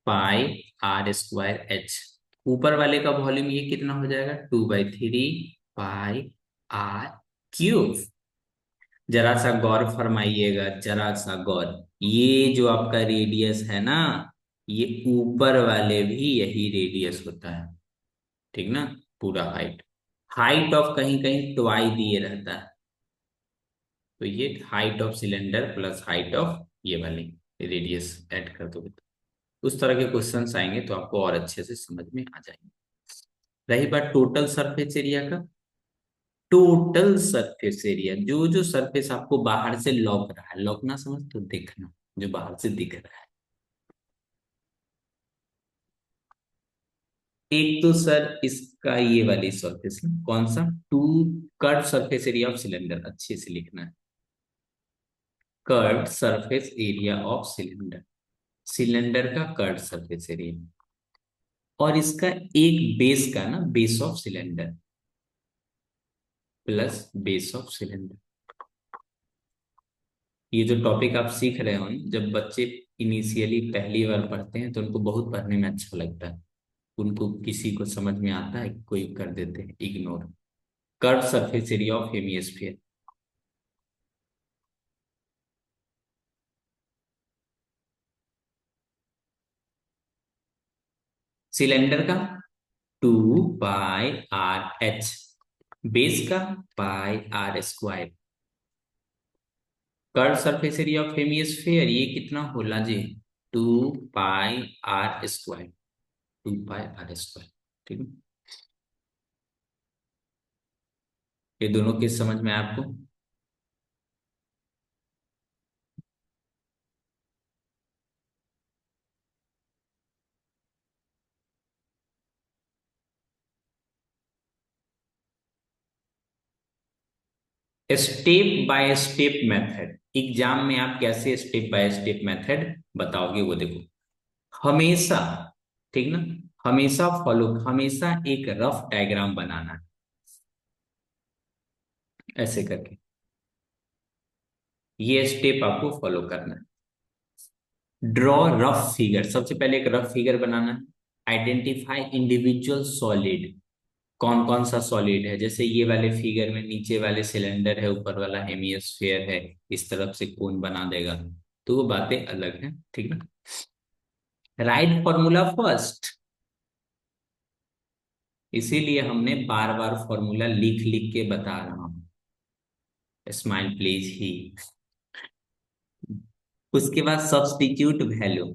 Pi R square H. ऊपर वाले का वॉल्यूम ये कितना हो जाएगा? 2/3 पाई आर क्यूब। जरा सा गौर फरमाइएगा, जरा सा गौर। ये जो आपका रेडियस है ना, ये ऊपर वाले भी यही रेडियस होता है। ठीक ना? पूरा हाइट। हाइट ऑफ कहीं कहीं ट्वाई दिए रहता है, तो ये height of cylinder plus height of ये वाली रेडियस ऐड कर दो। उस तरह के क्वेश्चंस आएंगे तो आपको और अच्छे से समझ में आ जाएंगे। रही बात टोटल सरफेस एरिया का। टोटल सरफेस एरिया, जो जो सरफेस आपको बाहर से लौक रहा है, लौकना समझ तो देखना, जो बाहर से दिख रहा है। एक तो सर इसका ये वाली सरफेस ना, कौन सा? Two curve surface area of cylinder, अच्छे से लिखना है। Curve surface area of cylinder, cylinder का कर्व सरफेस एरिया। और इसका एक बेस का ना, base of cylinder plus base of cylinder. ये जो टॉपिक आप सीख रहे हो ना, जब बच्चे इनिशियली पहली बार पढ़ते हैं तो उनको बहुत पढ़ने में अच्छा लगता है। उनको किसी को समझ में आता है, कोई कर देते हैं ignore. Curve surface area of hemisphere. Cylinder का 2 पाई आर एच। बेस का pi R square. Curve surface area of hemisphere ये कितना होला जी? 2 pi R square. 2 pi R square. ठीक है? ये दोनों किस समझ में आया आपको? Step by step method, exam में आप कैसे स्टेप बाय स्टेप मेथड बताओगे वो देखो। हमेशा, ठीक ना, हमेशा फॉलो, हमेशा एक रफ डायग्राम बनाना है, ऐसे करके ये स्टेप आपको फॉलो करना है। ड्रॉ रफ फिगर, सबसे पहले एक रफ फिगर बनाना है। आइडेंटिफाई इंडिविजुअल सॉलिड, कौन कौन सा सॉलिड है, जैसे ये वाले फिगर में नीचे वाले सिलेंडर है, ऊपर वाला हेमिस्फीयर है, इस तरफ से कौन बना देगा, तो वो बातें अलग हैं। ठीक ना? राइट फॉर्मूला फर्स्ट, इसीलिए हमने बार बार फॉर्मूला लिख लिख के बता रहा हूं। स्माइल प्लीज ही। उसके बाद substitute value,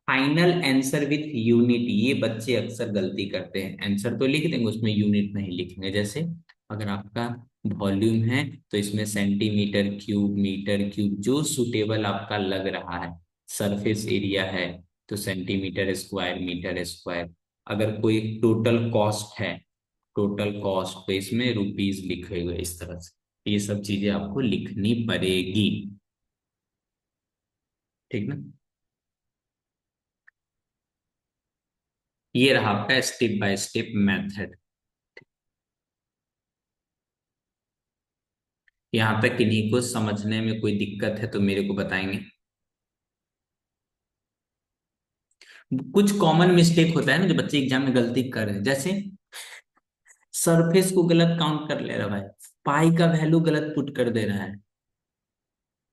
final answer with unit. ये बच्चे अक्सर गलती करते हैं, आंसर तो लिख देंगे उसमें यूनिट नहीं लिखेंगे। जैसे अगर आपका वॉल्यूम है तो इसमें सेंटीमीटर क्यूब, मीटर क्यूब, जो सुटेबल आपका लग रहा है। सरफेस एरिया है तो सेंटीमीटर स्क्वायर, मीटर स्क्वायर। अगर कोई टोटल कॉस्ट है, टोटल कॉस्ट तो इसमें रुपीज लिखे हुए इस तरह से, ये सब चीजें आपको लिखनी पड़ेगी। ठीक ना? ये रहा आपका स्टेप बाय स्टेप मेथड। यहाँ तक किन्हीं को समझने में कोई दिक्कत है तो मेरे को बताएंगे। कुछ कॉमन मिस्टेक होता है ना जो बच्चे एग्जाम में गलती कर रहे हैं, जैसे सरफेस को गलत काउंट कर ले रहा है, पाई का वैल्यू गलत पुट कर दे रहा है,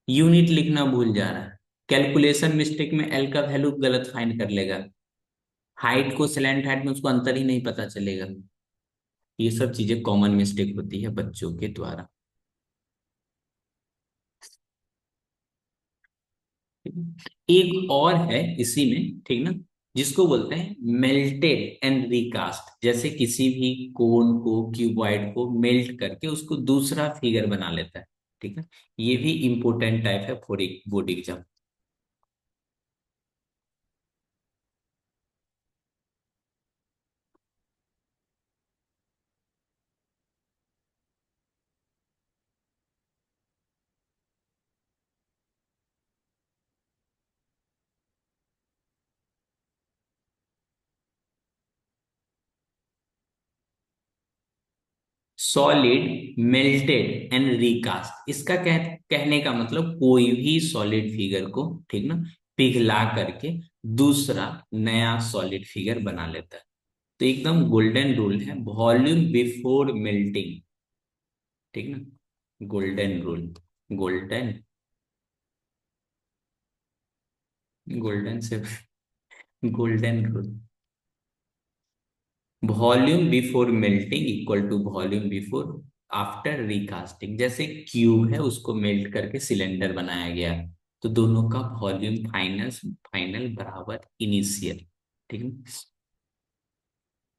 यूनिट लिखना भूल जा रहा है, कैलकुलेशन मिस्टेक में एल का वैल्यू गलत फाइंड कर लेगा, हाइट को स्लैंट हाइट में उसको अंतर ही नहीं पता चलेगा। ये सब चीजें कॉमन मिस्टेक होती है बच्चों के द्वारा। ठीक है? एक और है इसी में, ठीक ना, जिसको बोलते हैं मेल्टेड एंड रिकास्ट। जैसे किसी भी कोन को, क्यूबॉइड को मेल्ट करके उसको दूसरा फिगर बना लेता है। ठीक है, ये भी इंपॉर्टेंट टाइप है for board exam. Solid melted and recast, इसका कहने का मतलब कोई भी सॉलिड फिगर को, ठीक ना, पिघला करके दूसरा नया सॉलिड फिगर बना लेता है। तो एकदम गोल्डन रूल है, वॉल्यूम बिफोर मेल्टिंग। ठीक ना, गोल्डन रूल। गोल्डन, गोल्डन से golden rule. Volume before melting equal to volume before after recasting. जैसे क्यूब है, उसको मेल्ट करके सिलेंडर बनाया गया, तो दोनों का वॉल्यूम फाइनल फाइनल बराबर इनिशियल। ठीक है,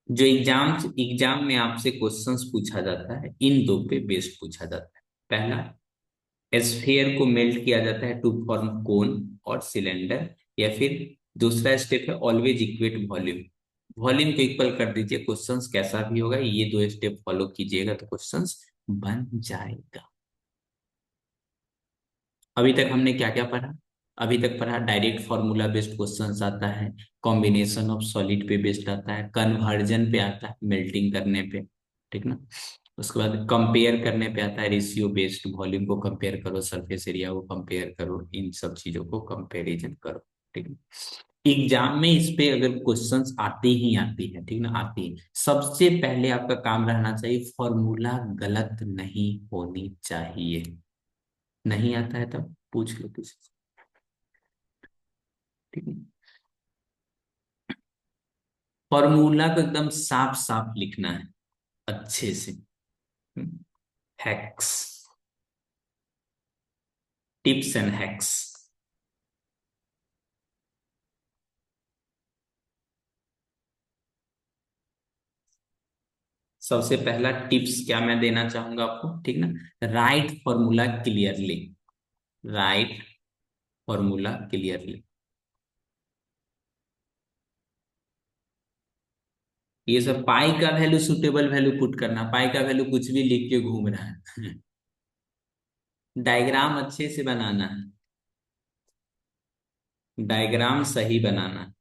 जो एग्जाम में आपसे क्वेश्चंस पूछा जाता है, इन दो पे बेस्ड पूछा जाता है। पहला, स्फीयर को मेल्ट किया जाता है टू फॉर्म कोन और सिलेंडर, या फिर दूसरा स्टेप है ऑलवेज इक्वेट वॉल्यूम। वॉल्यूम को इक्वल कर दीजिए, क्वेश्चंस कैसा भी होगा ये दो स्टेप फॉलो कीजिएगा तो क्वेश्चंस बन जाएगा। अभी तक हमने क्या क्या पढ़ा? अभी तक पढ़ा डायरेक्ट फॉर्मूला बेस्ड क्वेश्चंस आता है, कॉम्बिनेशन ऑफ सॉलिड पे बेस्ड आता है, कन्वर्जन पे आता है मेल्टिंग करने पे, ठीक ना। उसके बाद कंपेयर करने पे आता है, रेशियो बेस्ड, वॉल्यूम को कंपेयर करो, सरफेस एरिया को कंपेयर करो, इन सब चीजों को कंपैरिजन करो। ठीक है, एग्जाम में इस पे अगर क्वेश्चंस आती ही आती है, ठीक ना, आती है, सबसे पहले आपका काम रहना चाहिए फॉर्मूला गलत नहीं होनी चाहिए। नहीं आता है तब पूछ लो किसी से। ठीक है, फॉर्मूला को एकदम साफ साफ लिखना है, अच्छे से। Hacks, tips and hacks. सबसे पहला टिप्स क्या मैं देना चाहूंगा आपको, ठीक ना, right formula clearly. Right formula clearly. ये सब पाई का वैल्यू, सुटेबल वैल्यू पुट करना, पाई का वैल्यू कुछ भी लिख के घूम रहा है। डायग्राम अच्छे से बनाना है, डायग्राम सही बनाना है।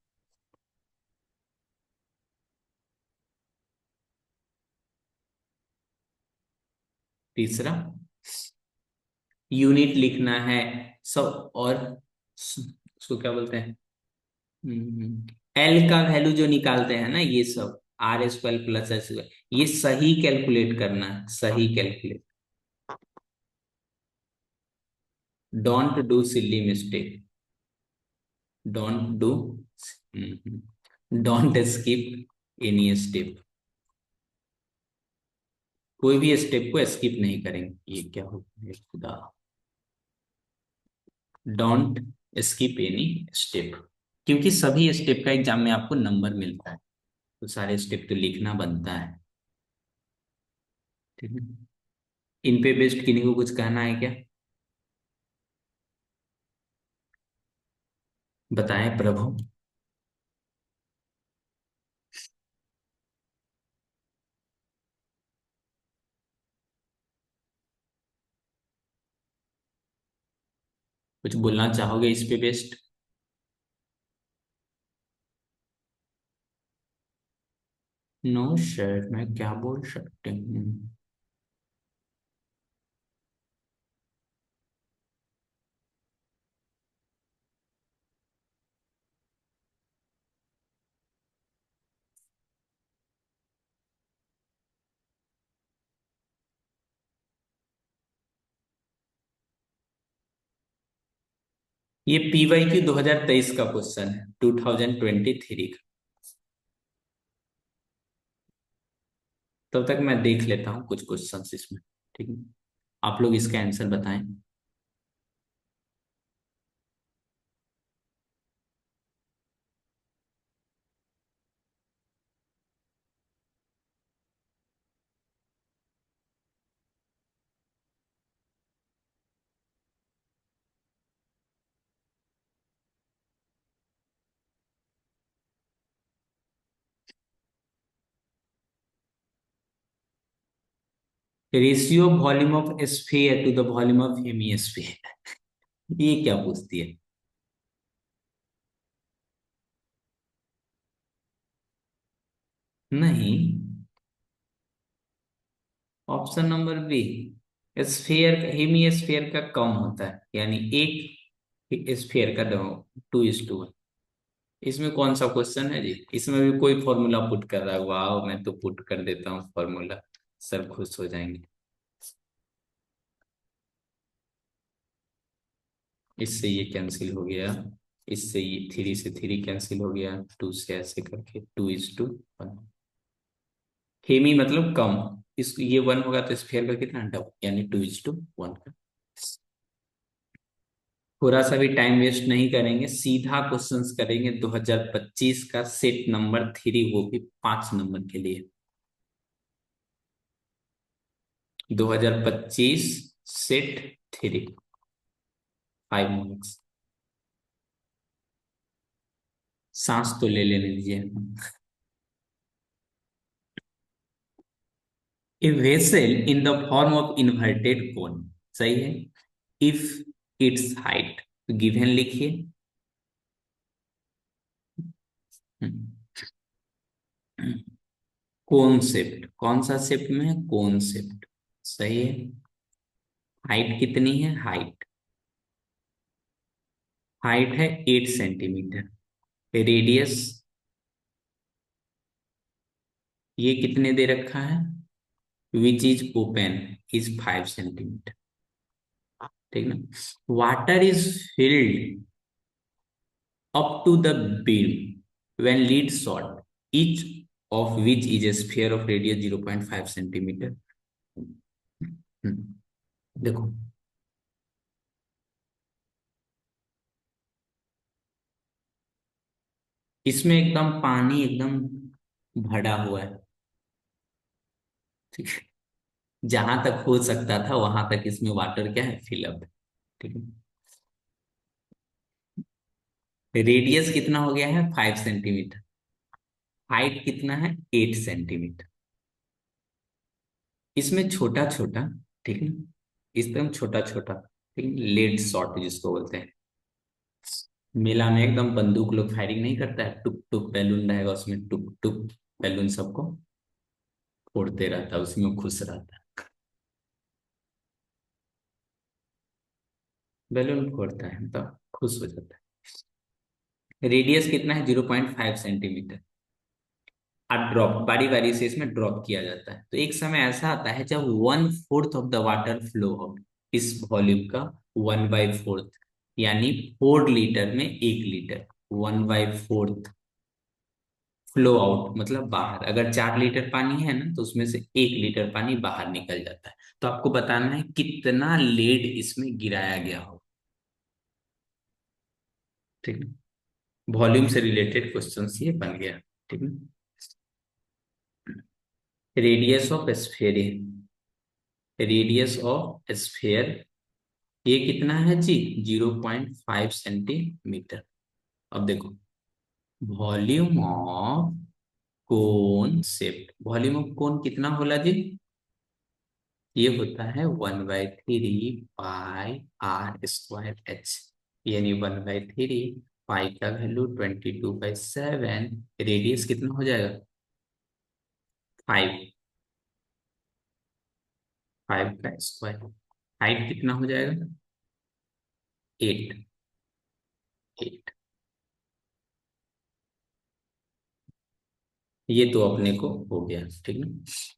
तीसरा, यूनिट लिखना है सब, और उसको क्या बोलते हैं, एल का वैल्यू जो निकालते हैं ना, ये सब R square plus S square, ये सही कैलकुलेट करना है, सही calculate. Don't do silly mistake, don't do, don't skip any step. कोई भी स्टेप को स्किप नहीं करेंगे, ये क्या होता है खुदा। डोंट स्किप एनी स्टेप, क्योंकि सभी स्टेप का एग्जाम में आपको नंबर मिलता है, तो सारे स्टेप तो लिखना बनता है। ठीक है, इन पे बेस्ड किन्हीं को कुछ कहना है क्या? बताएं प्रभु। कुछ बोलना चाहोगे इस पे बेस्ड? नो सर, मैं क्या बोल सकते हूँ। ये PYQ 2023 का क्वेश्चन है, 2023 का। तब तक मैं देख लेता हूँ कुछ क्वेश्चन इसमें। ठीक है, आप लोग इसका आंसर बताएं। Ratio volume of sphere to the volume of hemisphere. ये क्या पूछती है? नहीं। Option number B. Sphere hemisphere का कम होता है, यानी एक स्फीयर का 2:1। इसमें कौन सा क्वेश्चन है जी? इसमें भी कोई फॉर्मूला पुट कर रहा है? वाह, मैं तो पुट कर देता हूँ फॉर्मूला, सब खुश हो जाएंगे। इससे ये कैंसिल हो गया, इससे ये 3 से 3 कैंसिल हो गया, 2 से ऐसे करके 2:1। हेमी मतलब कम। इस ये 1 होगा तो स्फीयर का कितना, डबल, यानी 2:1 का। थोड़ा सा भी टाइम वेस्ट नहीं करेंगे, सीधा क्वेश्चंस करेंगे 2025 का सेट नंबर 3, वो भी 5 नंबर के लिए। 2025 सेट 3, 5 मार्क्स। सांस तो ले लेने दीजिए। A vessel in the form of inverted कोन, सही है। इफ इट्स हाइट, गिवन लिखिए। कॉन्सेप्ट, कौन सा शेप में है? कॉन्सेप्ट, सही है। हाइट कितनी है? हाइट, हाइट है 8 सेंटीमीटर। रेडियस ये कितने दे रखा है? Which is open is 5 centimetre. ठीक ना। Water is filled up to the beam when lead short, each of which is a sphere of radius 0.5 centimetre. देखो, इसमें एकदम पानी एकदम भरा हुआ है, ठीक है। जहां तक हो सकता था वहां तक इसमें वाटर क्या है, फिलअप है, ठीक है। रेडियस कितना हो गया है? 5 सेंटीमीटर। हाइट कितना है? 8 सेंटीमीटर। इसमें छोटा छोटा, ठीक है, एकदम छोटा छोटा, ठीक है, लेड शॉट जिसको बोलते हैं। मेला में एकदम बंदूक लोग फायरिंग नहीं करता है, टुक टुक बैलून रहेगा उसमें, टुक टुक बैलून सबको फोड़ते रहता है, उसी में खुश रहता है। बैलून फोड़ता है तो खुश हो जाता है। रेडियस कितना है? 0.5 सेंटीमीटर। और ड्रॉप, बारी बारी से इसमें ड्रॉप किया जाता है। तो एक समय ऐसा आता है जब 1/4 of the water flow out, इस वॉल्यूम का 1/4, यानी 4 लीटर में 1 लीटर, 1/4 फ्लो आउट मतलब बाहर। अगर 4 लीटर पानी है ना, तो उसमें से 1 लीटर पानी बाहर निकल जाता है। तो आपको बताना है कितना लेड इसमें गिराया गया हो, ठीक है। वॉल्यूम से रिलेटेड क्वेश्चन ये बन गया, ठीक है। Radius of sphere, radius of sphere ये कितना है जी? 0.5 सेंटीमीटर। अब देखो, volume of cone shape, volume of कोन कितना होला जी? ये होता है 1/3 पाई r स्क्वायर h, यानी 1/3, पाई का वैल्यू 22/7, रेडियस कितना हो जाएगा? 5, 5 का स्क्वायर। हाइट कितना हो जाएगा? 8, 8। ये तो अपने को हो गया, ठीक ना।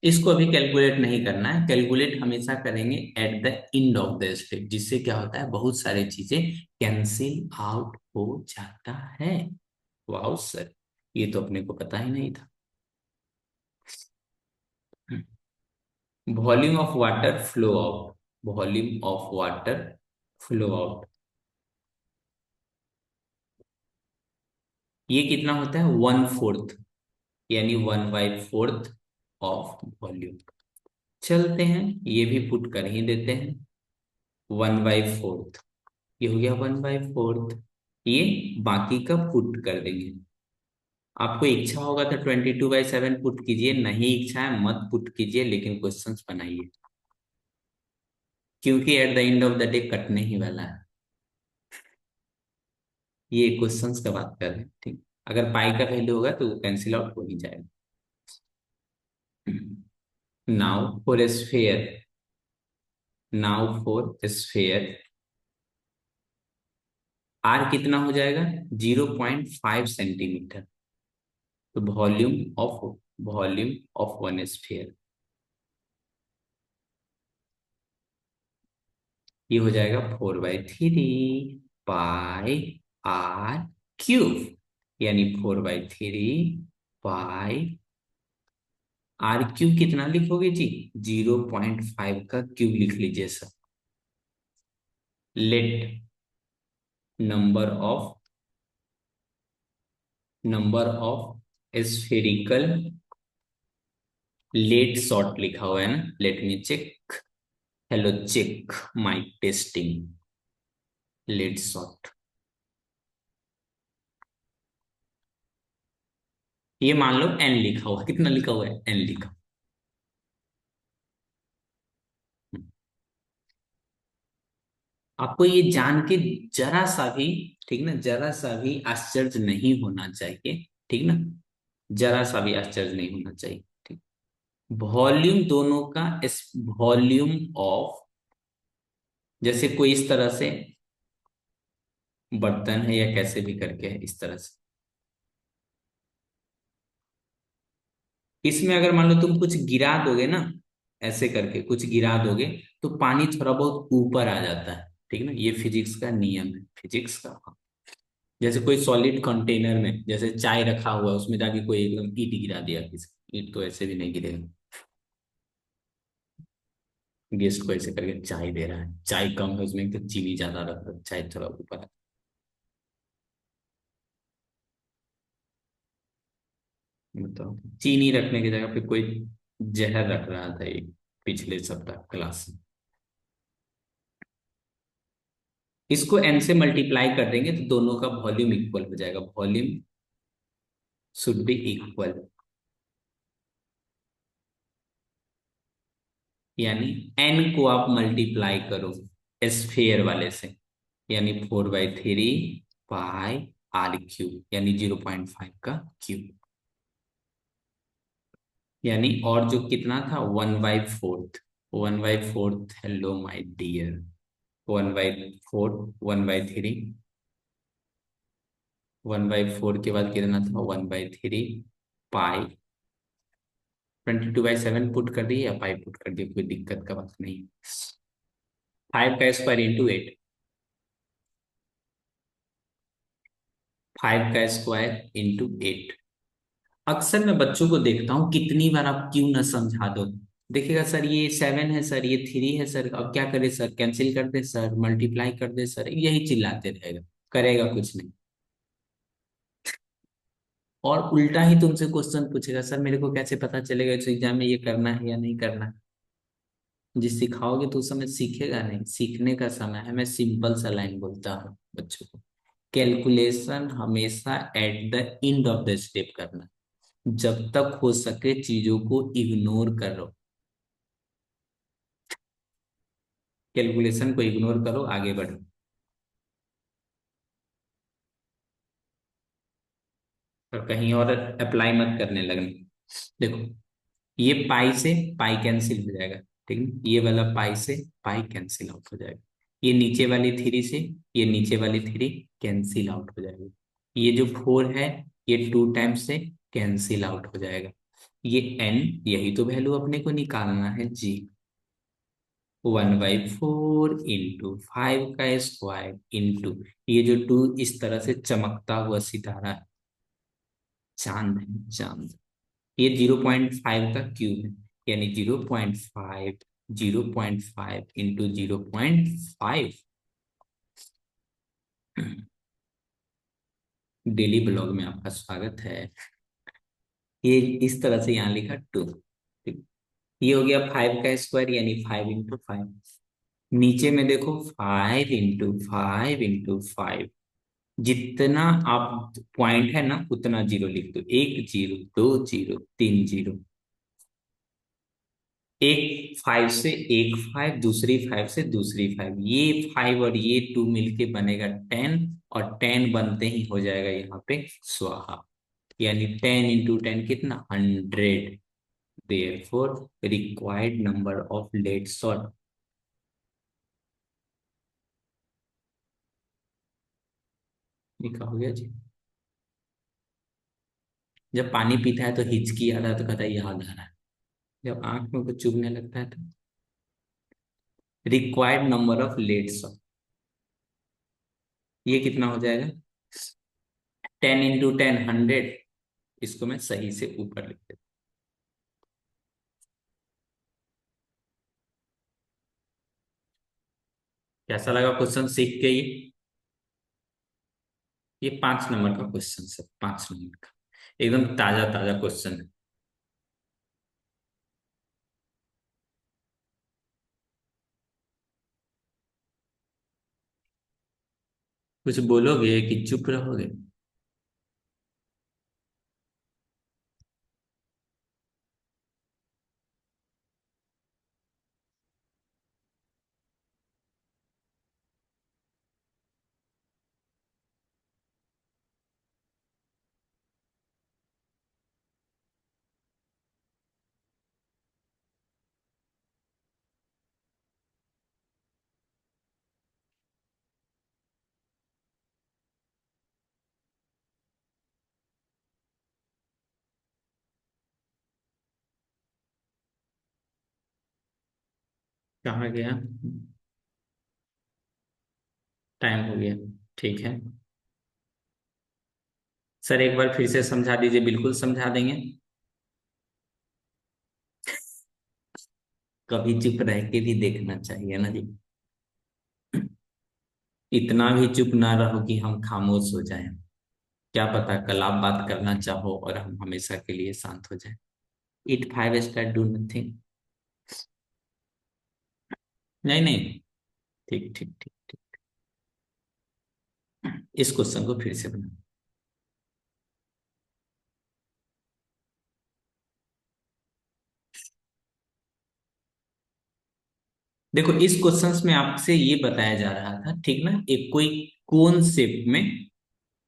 इसको अभी कैलकुलेट नहीं करना है, कैलकुलेट हमेशा करेंगे at the end of the step, जिससे क्या होता है, बहुत सारी चीजें कैंसिल आउट हो जाता है। वाह सर, ये तो अपने को पता ही नहीं था। Volume of water flow out, volume of water flow out, ये कितना होता है? 1/4, यानी 1/4 ऑफ वॉल्यूम। चलते हैं, ये भी पुट कर ही देते हैं। 1/4, ये हो गया 1/4। ये बाकी का पुट कर देंगे। आपको इच्छा होगा तो 22/7 पुट कीजिए, नहीं इच्छा है मत पुट कीजिए, लेकिन क्वेश्चंस बनाइए। क्योंकि at the end of the day कटने ही वाला है। ये क्वेश्चंस का बात कर रहे हैं, ठीक। अगर पाई का वैल्यू होगा तो वो कैंसिल आउट हो ही जाएगा। Now for sphere, now for sphere R कितना हो जाएगा? 0.5 सेंटीमीटर। तो वॉल्यूम ऑफ वन स्फीयर ये हो जाएगा 4/3 पाई आर क्यूब, यानी 4/3 पाई आर क्यूब कितना लिखोगे जी? 0.5 का क्यूब लिख लीजिए sir. Let number of spherical, lead shot लिखा हुआ है ना, let me check. Hello check my testing, lead shot. ये मान लो एन लिखा हुआ, कितना लिखा हुआ है? एन लिखा। आपको ये जान के जरा सा भी, ठीक ना, जरा सा भी आश्चर्य नहीं होना चाहिए, ठीक ना, जरा सा भी आश्चर्य नहीं होना चाहिए, ठीक। वॉल्यूम दोनों का, इस वॉल्यूम ऑफ, जैसे कोई इस तरह से बर्तन है या कैसे भी करके है इस तरह से, इसमें अगर मान लो तुम कुछ गिरा दोगे ना, ऐसे करके कुछ गिरा दोगे, तो पानी थोड़ा बहुत ऊपर आ जाता है, ठीक ना, ये फिजिक्स का नियम है, फिजिक्स का। जैसे कोई सॉलिड कंटेनर में जैसे चाय रखा हुआ है, उसमें जाके कोई एकदम ईट गिरा दिया किसी, ईट तो ऐसे भी नहीं गिरेगा। गेस्ट को ऐसे करके चाय दे रहा है, चाय कम है उसमें तो चीनी ज्यादा रख रहा है, चाय थोड़ा ऊपर है। मतलब चीनी रखने की जगह पे कोई जहर रख रहा था ये पिछले सप्ताह क्लास में। इसको एन से मल्टीप्लाई कर देंगे तो दोनों का वॉल्यूम इक्वल हो जाएगा, वॉल्यूम शुड बी इक्वल। यानी एन को आप मल्टीप्लाई करो स्फेयर वाले से, यानी 4/3 पाई आर क्यूब, यानी 0.5 का क्यूब, यानी और जो कितना था 1/4, 1/4। हेलो माय डियर, 1/4, 1/4 के बाद कितना था? 1/3 पाई। 22/7 पुट कर दिए या पाई पुट कर दिए, कोई दिक्कत का बात नहीं। 5 का स्क्वायर इंटू 8, 5 का स्क्वायर इंटू 8। अक्सर मैं बच्चों को देखता हूँ, कितनी बार आप क्यों ना समझा दो, देखिएगा सर ये 7 है सर, ये 3 है सर, अब क्या करे सर? कैंसिल कर दे सर, मल्टीप्लाई कर दे सर, यही चिल्लाते रहेगा, करेगा कुछ नहीं। और उल्टा ही तुमसे क्वेश्चन पूछेगा, सर मेरे को कैसे पता चलेगा इस एग्जाम में ये करना है या नहीं करना है? जिस सिखाओगे तो उस समय सीखेगा नहीं, सीखने का समय है। मैं सिंपल सा लाइन बोलता हूँ बच्चों को, कैलकुलेशन हमेशा at the end of the step करना, जब तक हो सके चीजों को इग्नोर करो, कैलकुलेशन को इग्नोर करो, आगे बढ़ो, और कहीं और अप्लाई मत करने लगना। देखो, ये पाई से पाई कैंसिल हो जाएगा, ठीक है, ये वाला पाई से पाई कैंसिल आउट हो जाएगा, ये नीचे वाली 3 से ये नीचे वाली 3 कैंसिल आउट हो जाएगी, ये जो 4 है ये 2 टाइम्स से कैंसिल आउट हो जाएगा, ये एन, यही तो वैल्यू अपने को निकालना है जी। 1/4 इंटू 5 का स्क्वायर इंटू, ये जो 2 इस तरह से चमकता हुआ सितारा है, चांद है चांद, ये 0.5 का क्यूब है, यानी 0.5, 0.5 इंटू 0.5। डेली ब्लॉग में आपका स्वागत है। ये इस तरह से यहाँ लिखा 2, ठीक। ये हो गया 5 का स्क्वायर, यानी 5 इंटू 5। नीचे में देखो 5 इंटू 5 इंटू 5, जितना आप पॉइंट है ना उतना जीरो लिख दो, 1 0, 2 0, 3 0। एक फाइव से एक फाइव, दूसरी फाइव से दूसरी फाइव, ये फाइव और ये टू मिलके बनेगा 10, और 10 बनते ही हो जाएगा यहाँ पे स्वाहा। यानी 10 × 10 कितना, 100। Therefore required number of lead shot. लिखा हो गया जी। जब पानी पीता है तो हिचकी आता है तो कहता है याद आ रहा है। जब आंख में कुछ चुभने लगता है तो required number of lead shot, ये कितना हो जाएगा, 10 × 10, 100। इसको मैं सही से ऊपर लिख देता हूं। कैसा लगा क्वेश्चन सीख के ये 5 नंबर का क्वेश्चन है, 5 नंबर का, एकदम ताजा ताजा क्वेश्चन है। कुछ बोलोगे कि चुप रहोगे? कहाँ गया? टाइम हो गया। ठीक है सर, एक बार फिर से समझा दीजिए, बिल्कुल समझा देंगे। कभी चुप रह के भी देखना चाहिए ना जी। इतना भी चुप ना रहो कि हम खामोश हो जाएं। क्या पता कल आप बात करना चाहो और हम हमेशा के लिए शांत हो जाएं। It 5 star, do nothing. नहीं नहीं, ठीक ठीक ठीक ठीक। इस क्वेश्चन को फिर से बना। देखो इस क्वेश्चंस में आपसे ये बताया जा रहा था, ठीक ना, एक कोई कोन शेप में,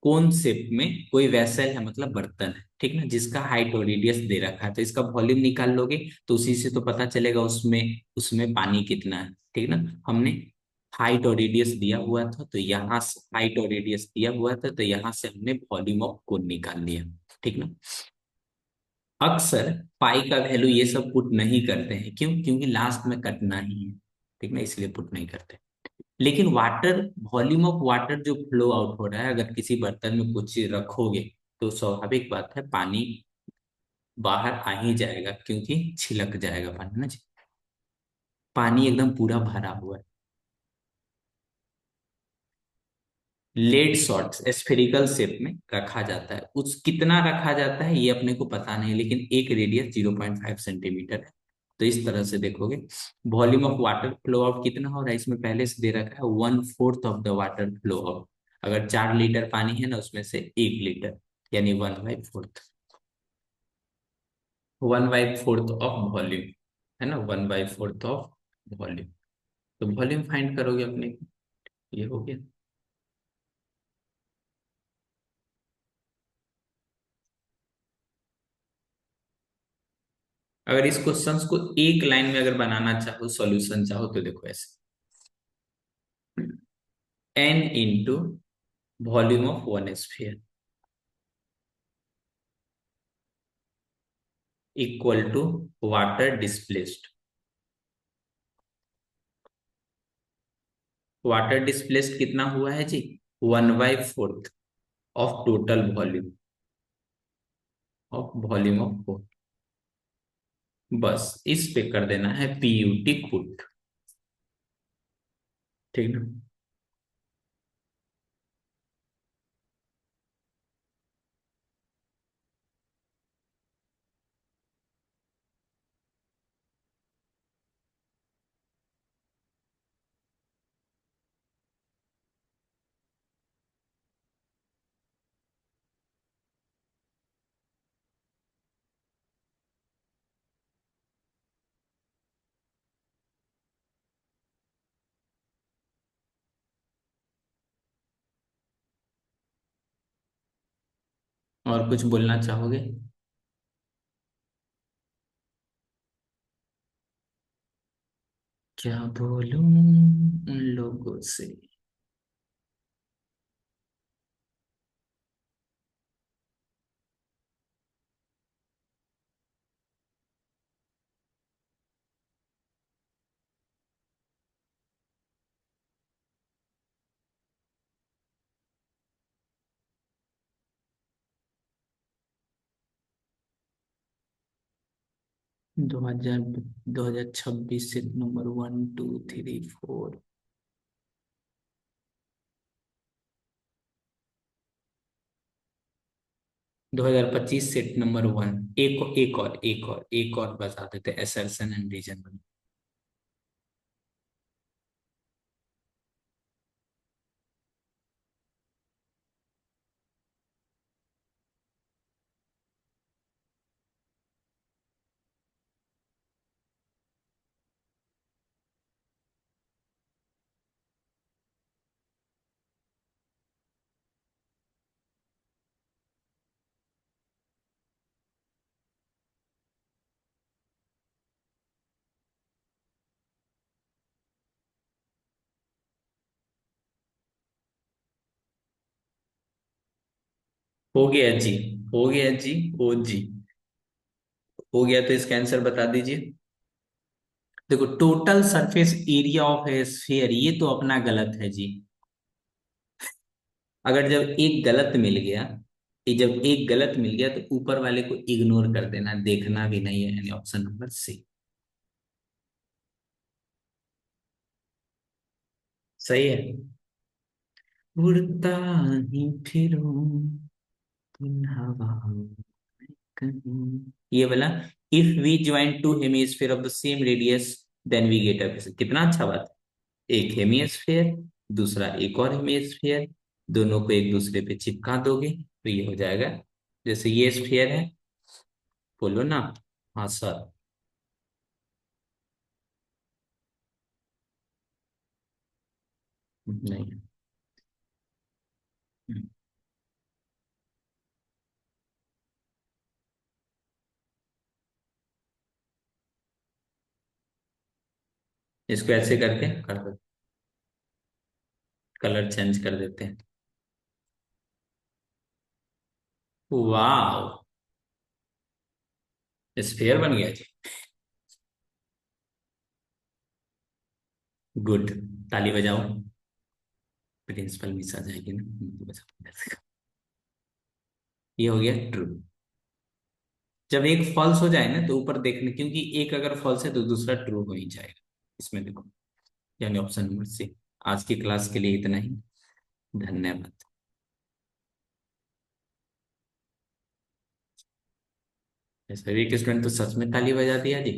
कोन शेप में कोई वेसल है, मतलब बर्तन है, ठीक ना, जिसका हाइट और रेडियस दे रखा है, तो इसका वॉल्यूम निकाल लोगे तो उसी से तो पता चलेगा उसमें उसमें पानी कितना है, ठीक ना। हमने हाइट और रेडियस दिया हुआ था, तो यहाँ से हाइट और रेडियस दिया हुआ था, तो यहाँ से हमने वॉल्यूम ऑफ कोन निकाल लिया, ठीक ना। अक्सर पाई का वैल्यू ये सब पुट नहीं करते हैं, क्यों, क्योंकि लास्ट में कटना ही है, ठीक ना, इसलिए पुट नहीं करते। लेकिन वाटर, वॉल्यूम ऑफ वाटर जो फ्लो आउट हो रहा है, अगर किसी बर्तन में कुछ रखोगे तो स्वाभाविक बात है पानी बाहर आ ही जाएगा, क्योंकि छिलक जाएगा पानी ना जी। पानी एकदम पूरा भरा हुआ है। लेड शॉट्स स्फेरिकल शेप में रखा जाता है, उस कितना रखा जाता है ये अपने को पता नहीं, लेकिन एक रेडियस 0.5 सेंटीमीटर है। तो इस तरह से देखोगे, volume of water flow out कितना हो रहा है, इसमें पहले से दे रखा है 1/4 of the water flow out. अगर 4 लीटर पानी है ना, उसमें से 1 लीटर, यानी 1/4, 1/4 ऑफ वॉल्यूम, है ना, 1/4 ऑफ वॉल्यूम। तो वॉल्यूम फाइंड करोगे अपने को, ये हो गया। अगर इस क्वेश्चंस को एक लाइन में अगर बनाना चाहो, सॉल्यूशन चाहो, तो देखो ऐसे, n into volume of one sphere equal to water displaced. Water displaced कितना हुआ है जी, 1/4 of total volume of volume of four. बस इस पे कर देना है पीयूटी पुट, ठीक ना। और कुछ बोलना चाहोगे? क्या बोलूं उन लोगों से। 2000, 2026 से नंबर 1 2 3 4। 2025 set number 1। एक और बता देते, असर्शन एंड रीजन। हो गया जी। हो गया जी। ओ जी। हो गया तो इसका आंसर बता दीजिए। देखो, total surface area of A sphere, ये तो अपना गलत है जी। अगर जब एक गलत मिल गया, ये जब एक गलत मिल गया तो ऊपर वाले को इग्नोर कर देना, देखना भी नहीं है, यानी ऑप्शन नंबर सी। सही है। उड़ता ही फिरूं इन हवाओं में कहीं, ये वाला। If we join two hemisphere of the same radius then we get a, कितना अच्छा बात है। एक हेमिस्फीयर, दूसरा एक और हेमिस्फीयर, दोनों को एक दूसरे पे चिपका दोगे तो ये हो जाएगा। जैसे ये स्फीयर है, बोलो ना। हाँ सर। नहीं। हम्म, इसको ऐसे करके कर दो, कलर चेंज कर देते हैं। वाह, स्फीयर बन गया जी। गुड। ताली बजाओ। प्रिंसिपल मिस आ जाएगी ना, तो बजाओ। ये हो गया ट्रू। जब एक फॉल्स हो जाए ना तो ऊपर देखने, क्योंकि एक अगर फॉल्स है तो दूसरा ट्रू हो ही जाएगा। इसमें देखो, यानी ऑप्शन नंबर सी। आज की क्लास के लिए इतना ही। धन्यवाद। सभी के स्टूडेंट तो सच में ताली बजा दिया जी।